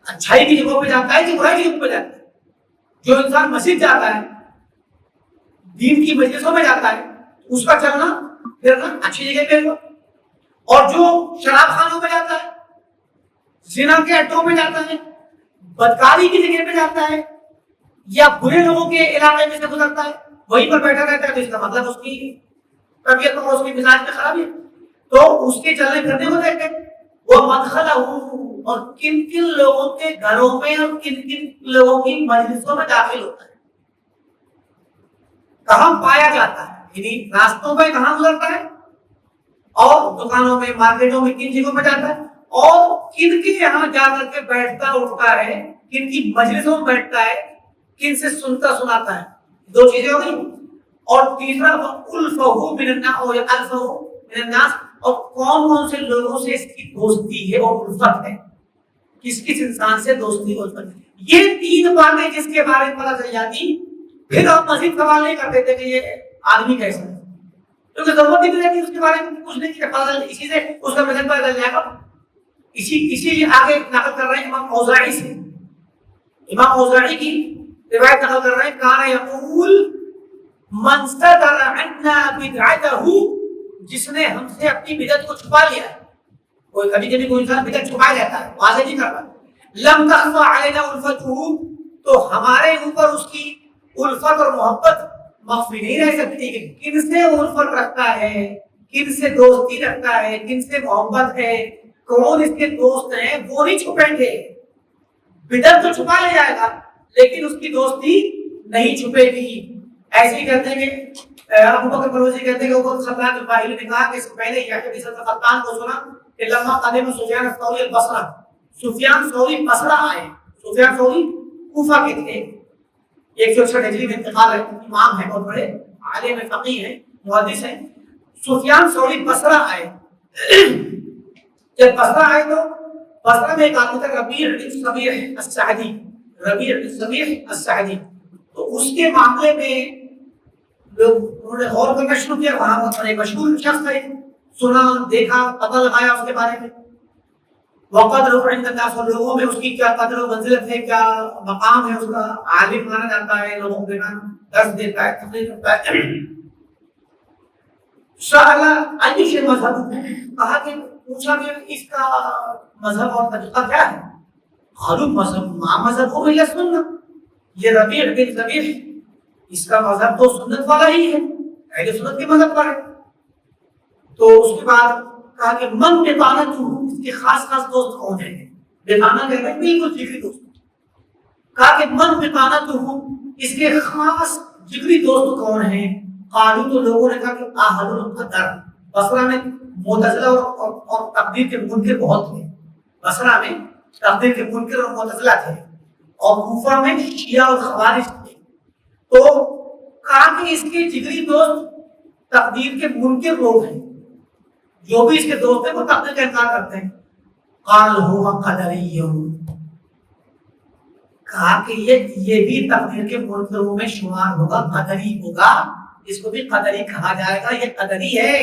اچھائی کی جگہوں پہ جاتا ہے کہ برائی کی جگہوں پہ جاتا ہے، جو انسان مسجد جاتا ہے، دین کی مجلسوں میں جاتا ہے، اس کا چلنا پھرنا اچھی جگہ پہ ہو، اور جو شراب خانوں میں جاتا ہے، زنا کے اڈوں میں جاتا ہے، بدکاری کی جگہ پہ جاتا ہے، یا برے لوگوں کے علاقے میں سے گزرتا ہے، وہیں پر بیٹھا رہتا ہے، تو اس کا مطلب اس کی طبیعت میں اور اس کی مزاج میں خرابی ہے. تو اس کے چلنے پھرنے کو دیکھتے ہیں وہ مدخلہ اور کن کن لوگوں کے گھروں میں اور کن کن لوگوں کی مجلسوں میں داخل ہوتا ہے، کہاں پایا جاتا ہے، یعنی راستوں پہ کہاں گزرتا ہے، اور دکانوں میں، مارکیٹوں میں کن جگہوں پہ جاتا ہے، اور کن کے یہاں جا کر کے بیٹھتا اٹھتا ہے، کن کی مجلسوں میں بیٹھتا ہے، کن سے سنتا سناتا ہے. دو چیزیں ہو گئی. اور تیسرا الفہو من الناس، اور الفہو من الناس، اور کون کون سے لوگوں سے اس کی دوستی ہے اور الفت ہے، کس کس انسان سے دوستی اور الفت ہے. یہ تین باتیں جس کے بارے میں پتہ چل جاتی، پھر آپ مزید سوال نہیں کرتے تھے کہ یہ آدمی کیسا ہے، کیونکہ ضرورت ہی نہیں رہتی اس کے بارے میں کچھ نہیں کہ پتہ چل، اسی سے اس کا مزید پتہ چل جائے گا. اسی لیے آگے نقل کر رہے ہیں امام اوزاعی سے، امام اوزاعی کی روایت نقل کر رہے ہیں، کان یقول من ستر عنا بدعته، جس نے ہم سے اپنی بدعت کو چھپا لیا ہے. کوئی کبھی کبھی کوئی انسان بدعت چھپا لیتا ہے، واضح نہیں کرتا. لم تخفى علينا الفته، تو ہمارے اوپر اس کی الفت اور محبت مخفی نہیں رہ سکتی کہ کن سے الفت رکھتا ہے، کن سے دوستی رکھتا ہے، کن سے محبت ہے، کون اس کے دوست ہیں، وہ نہیں چھپیں گے. بدعت تو چھپا لے جائے گا لیکن اس کی دوستی نہیں چھپے گی. ایسے ہی کہتے ہیں کہ ابو بکر بروزی کہتے ہیں کہ وہ خطاب الباہلی نے کہا کہ اس سے پہلے یحییٰ بن سعید القطان کو سنا کہ لما قدم سفیان الثوری البصرہ، سفیان ثوری بصرہ آئے. سفیان ثوری کوفہ کے تھے، 161 ہجری میں انتقال ہے، امام ہیں، بہت بڑے عالم فقیہ ہیں، محدث ہیں. سفیان ثوری بصرہ آئے. جب بصرہ آئے تو بصرہ میں ایک آدمی تھا ربیع بن صبیح السعدی، ربیع بن صبیح السعدی. تو اس کے معاملے میں لوگ انہوں نے غور کرنا شروع کیا. وہاں بہت بڑے مشہور شخص ہے، سنا، دیکھا، پتہ لگایا اس کے بارے میں. وقدر عند الناس، اور لوگوں میں اس کی کیا قدر و منزلت ہے، کیا مقام ہے اس کا، عالم مانا جاتا ہے، لوگوں کو درس دیتا ہے، تقریر کرتا ہے. سأل أي شيء مذهب، کہا کہ پوچھا کہ اس کا مذہب اور طریقہ کیا ہے. قالوا مذہب ہو یا سنت، یہ ربیع بن صبیح اس کا مذہب تو سنت والا ہی ہے، اہل سنت کے مذہب پر ہے. تو اس کے بعد کہا کہ من بطانتہ، اس کے خاص خاص دوست کون ہیں. بطانہ کہتے ہیں بالکل جگری دوست. کہا کہ من بطانتہ، اس کے خاص جگری دوست کون ہیں. قالوا، تو لوگوں نے کہا کہ اہل القدر. بصرہ میں معتزلہ اور تقدیر کے منکر بہت تھے. بصرہ میں تقدیر کے منکر اور معتزلہ تھے، اور کوفہ میں شیعہ اور خوارج تھے. تو کہا کہ اس کے جگری دوست تقدیر کے منکر لوگ ہیں، جو بھی اس کے دوست ہیں وہ تقدیر کا انکار کرتے ہیں. قال هو قدری، کہا کہ یہ بھی تقدیر کے منکروں میں شمار ہوگا، قدری ہوگا، اس کو بھی قدری کہا جائے گا، یہ قدری ہے.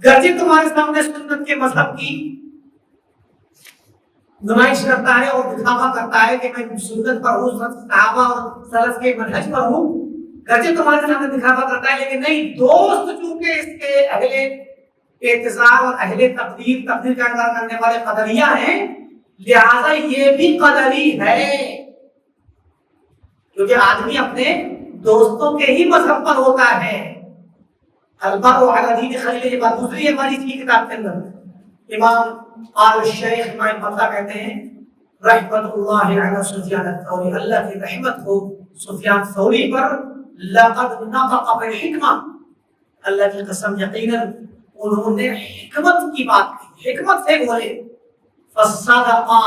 گرچہ تمہارے سامنے سنت کے مذہب کی نمائش کرتا ہے اور دکھاوا کرتا ہے کہ میں سنت پر ہوں، صحابہ اور سلف کے منہج پر ہوں، گرچہ تمہارے سامنے دکھاوا کرتا ہے، لیکن نہیں، دوست چونکہ اس کے اہل اعتزال اور اہل تقدیر کا انکار کرنے والے قدریہ ہیں، لہذا یہ بھی قدری ہے. کیونکہ آدمی اپنے دوستوں کے ہی مذہب پر ہوتا ہے. المرء علی دین خلیلہ، یہ بات دوسری ہماری کی کتاب کے اندر امام آل الشیخ امام بندہ کہتے ہیں رحمت اللہ علی سفیان الثوری، اللہ کی رحمت ہو سفیان ثوری پر. لقد نطق بالحکمہ، اللہ کی قسم یقیناً انہوں نے حکمت کی بات کی، حکمت سے بولے. فصدقا،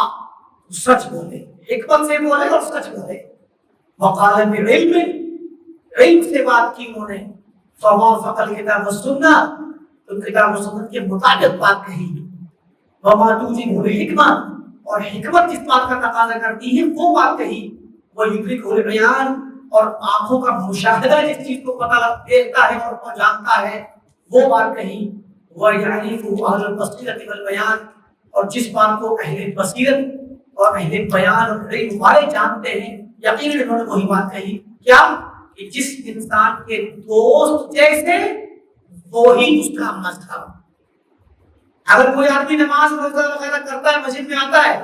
سچ بولے، حکمت سے بولے اور سچ بولے. وقال بعلم، علم سے بات کی انہوں نے. فوافق الکتاب والسنہ، تو کتاب و سنت کے مطابق بات کہی. وما توجب الحکمہ، اور حکمت جس بات کا تقاضا کرتی ہے وہ بات کہی. ویدرک العیان، اور آنکھوں کا مشاہدہ جس چیز کو پتہ دیکھتا ہے اور جانتا ہے وہ بات کہی. ویعرف اہل البصیرۃ والبیان، اور جس بات کو اہل بصیرت اور اہل بیان اور علم والے جانتے ہیں یقیناً انہوں نے وہی بات کہی، کیا کہ جس انسان کے دوست جیسے وہی اس کا مذہب۔ اگر کوئی آدمی نماز روزہ وغیرہ کرتا ہے، مسجد میں آتا ہے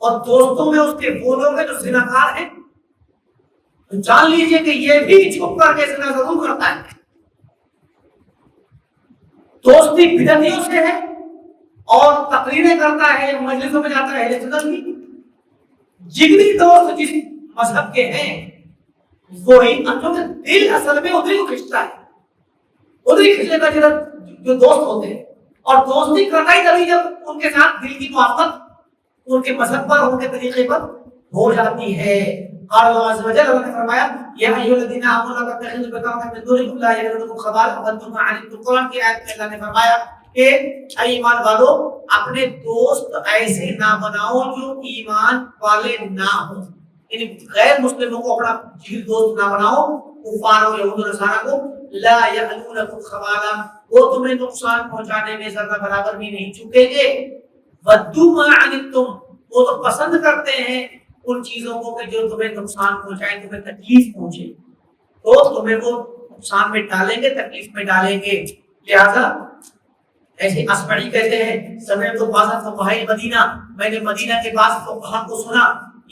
اور دوستوں میں اس کے وہ لوگ ہیں جو زناکار ہیں، تو جان لیجئے کہ یہ بھی چھپ کر کے زنا ضرور کرتا ہے۔ دوستی بدعتیوں سے ہے اور تقریریں کرتا ہے، مجلسوں میں جاتا ہے اہل سنت کی۔ جگری دوست جس مذہب کے ہیں وہی دل اصل میں ادھر کو کھینچتا ہے، ادھر ہی کھینچے گا جو دوست ہوتے ہیں۔ اور دوستی کرنا ہی تبھی جب ان کے ساتھ دل کی محبت ان کے مذہب پر، ان کے طریقے پر ہو جاتی ہے۔ قال اللہ عز وجل، اللہ نے فرمایا یا ایھا الذین آمنوا لا تتخذوا بطانۃ من دونکم لا یلونکم خبالا ودوا ما عنتم۔ قرآن کی آیت میں اللہ نے فرمایا کہ اے ایمان والو اپنے دوست ایسے نہ بناؤ جو ایمان والے نہ ہوں، یعنی غیر مسلموں کو اپنا جگری دوست نہ بناؤ، کفار و یہود و نصارہ کو۔ لا یلونکم خبالا، وہ تمہیں نقصان پہنچانے میں ذرہ برابر بھی نہیں چکیں گے۔ ودوا ما عنتم، وہ تو پسند کرتے ہیں ان چیزوں کو کہ جو تمہیں نقصان پہنچائیں، تمہیں تکلیف پہنچے، تو تمہیں وہ نقصان میں ڈالیں گے، تکلیف میں ڈالیں گے۔ لہذا ایسے اصبعی کہتے ہیں سمعت بعض فقہاء المدینہ، میں نے مدینہ کے بعض فقہاء کو سنا،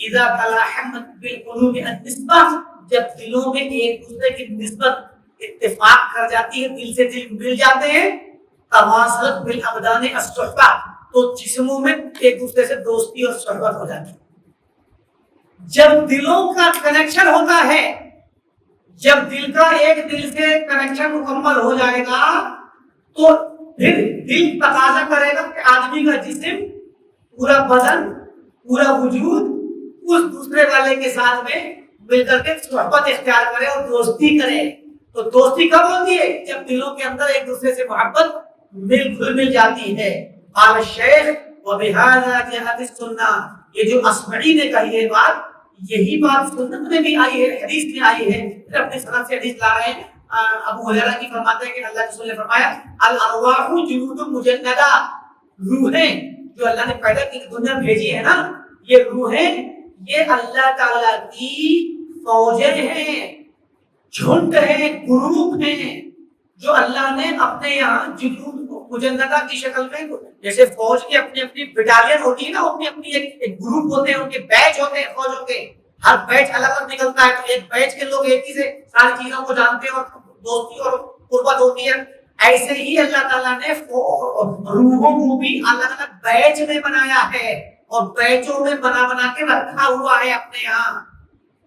اذا تلاحمت بالقلوب النسبہ، جب دلوں میں ایک دوسرے کی نسبت اتفاق کر جاتی ہے، دل سے دل مل جاتے ہیں، تواصلت بالابدان الصحبہ، تو جسموں میں ایک دوسرے سے دوستی اور صحبت ہو جاتی ہے۔ جب دلوں کا کنیکشن ہوتا ہے، جب دل کا ایک دل سے کنیکشن مکمل ہو جائے گا تو پھر دل تقاضا کرے گا کہ آدمی کا جسم، پورا بدن، پورا وجود اس دوسرے والے کے ساتھ میں مل کر کے صحبت اختیار کرے اور دوستی کرے۔ تو دوستی کب ہوتی ہے؟ جب دلوں کے اندر ایک دوسرے سے محبت مل جاتی ہے۔ قال الشیخ وبہذا جاءت السنہ، یہ جو اصبعی نے کہی ہے بات، یہی بات سنت میں بھی آئی ہے، حدیث میں آئی ہے۔ پھر اپنے سند سے حدیث لا رہے ہیں، ابو ہریرہ کی فرماتے ہیں کہ اللہ کے رسول نے فرمایا الارواح جنود مجندہ، روحیں جو اللہ نے پیدا کی دنیا بھیجی ہے نا، یہ روحیں یہ اللہ تعالیٰ کی فوجیں ہیں، جھنڈ ہیں، گروپ ہیں، جو اللہ نے اپنے یہاں جنود مجندہ کی شکل میں، جیسے فوج کی اپنی اپنی بٹالین ہوتی ہے نا، اپنی اپنی ایک گروپ ہوتے ہیں، ان کے بیچ ہوتے ہیں فوجوں کے، ہر بیچ الگ الگ نکلتا ہے، تو ایک بیچ کے لوگ ایک ہی سے ساری چیزوں کو جانتے ہیں اور دوستی اور قربت ہوتی ہے۔ ایسے ہی اللہ تعالیٰ نے روحوں کو بھی الگ الگ بیچ میں بنایا ہے اور بیچوں میں بنا کے رکھا ہوا ہے اپنے یہاں۔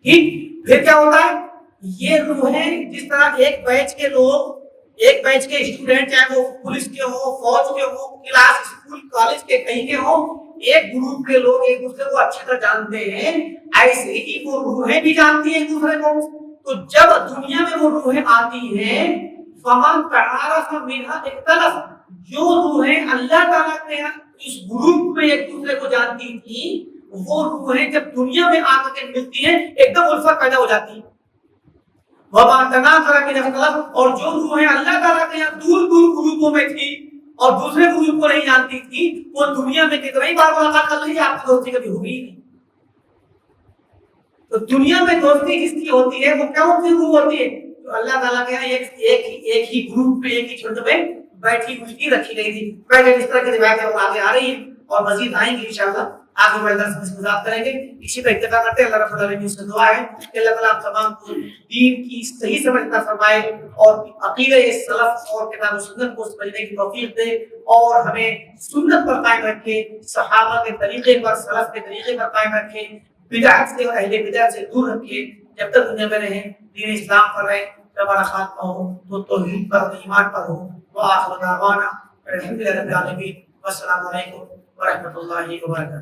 ٹھیک، پھر کیا ہوتا ہے؟ یہ روحیں جس طرح ایک بیچ کے لوگ، ایک بیچ کے اسٹوڈنٹ، چاہے وہ پولیس کے ہوں، فوج کے ہوں، کلاس اسکول کالج کے کہیں کے ہوں، ایک گروپ کے لوگ ایک دوسرے کو اچھی طرح جانتے ہیں، ایسے ہی وہ روحیں بھی جانتی ہیں ایک دوسرے کو۔ تو جب دنیا میں وہ روحیں آتی ہیں، فمن تعارف منها اختلف، جو روحیں اللہ تعالیٰ کے اس گروپ میں ایک دوسرے کو جانتی تھی، وہ روحیں جب دنیا میں آ کر کے ملتی ہیں ایک دم الفت پیدا ہو جاتی ہے۔ وما تناثر من اختلاف، اور جو روحیں اللہ تعالیٰ کے یہاں دور دور گروپوں میں تھی اور دوسرے گروپ کو نہیں جانتی تھی، وہ دنیا میں کتنا ہی بار ملاقات کر رہی ہے، آپ کی دوستی کبھی ہوگی نہیں۔ تو دنیا میں دوستی کس کی ہوتی ہے؟ وہ کون سی گروپ ہوتی ہے؟ تو اللہ تعالیٰ کے یہاں ایک ہی گروپ میں، ایک ہی چھوٹے میں بیٹھی ہوئی تھی، رکھی گئی تھی۔ پہلے اس طرح کی روایتیں آگے آ رہی ہیں اور مزید آئیں گی انشاءاللہ، آگے بڑھ کر اس کو ذات کریں گے۔ اسی پہ اتفاق کرتے ہیں، اللہ رب العالمین سے دعا ہے کہ اللہ تعالیٰ آپ تمام کو دین کی صحیح سمجھ عطا فرمائے اور عقیدہ سلف اور کتاب و سنت کو سمجھنے کی توفیق دے، اور ہمیں سنت پر قائم رکھے، صحابہ کے طریقے پر، سلف کے طریقے پر قائم رکھے، بدعت سے اور اہل بدعت سے دور رکھے، جب تک دنیا میں رہیں دین اسلام پر رہیں، جب ہمارا خاتمہ ہو تو توحید پر، ایمان پر ہو۔ وآخر دعوانا الحمد للہ رب العالمین، والسلام علیکم ورحمۃ اللہ وبرکاتہ۔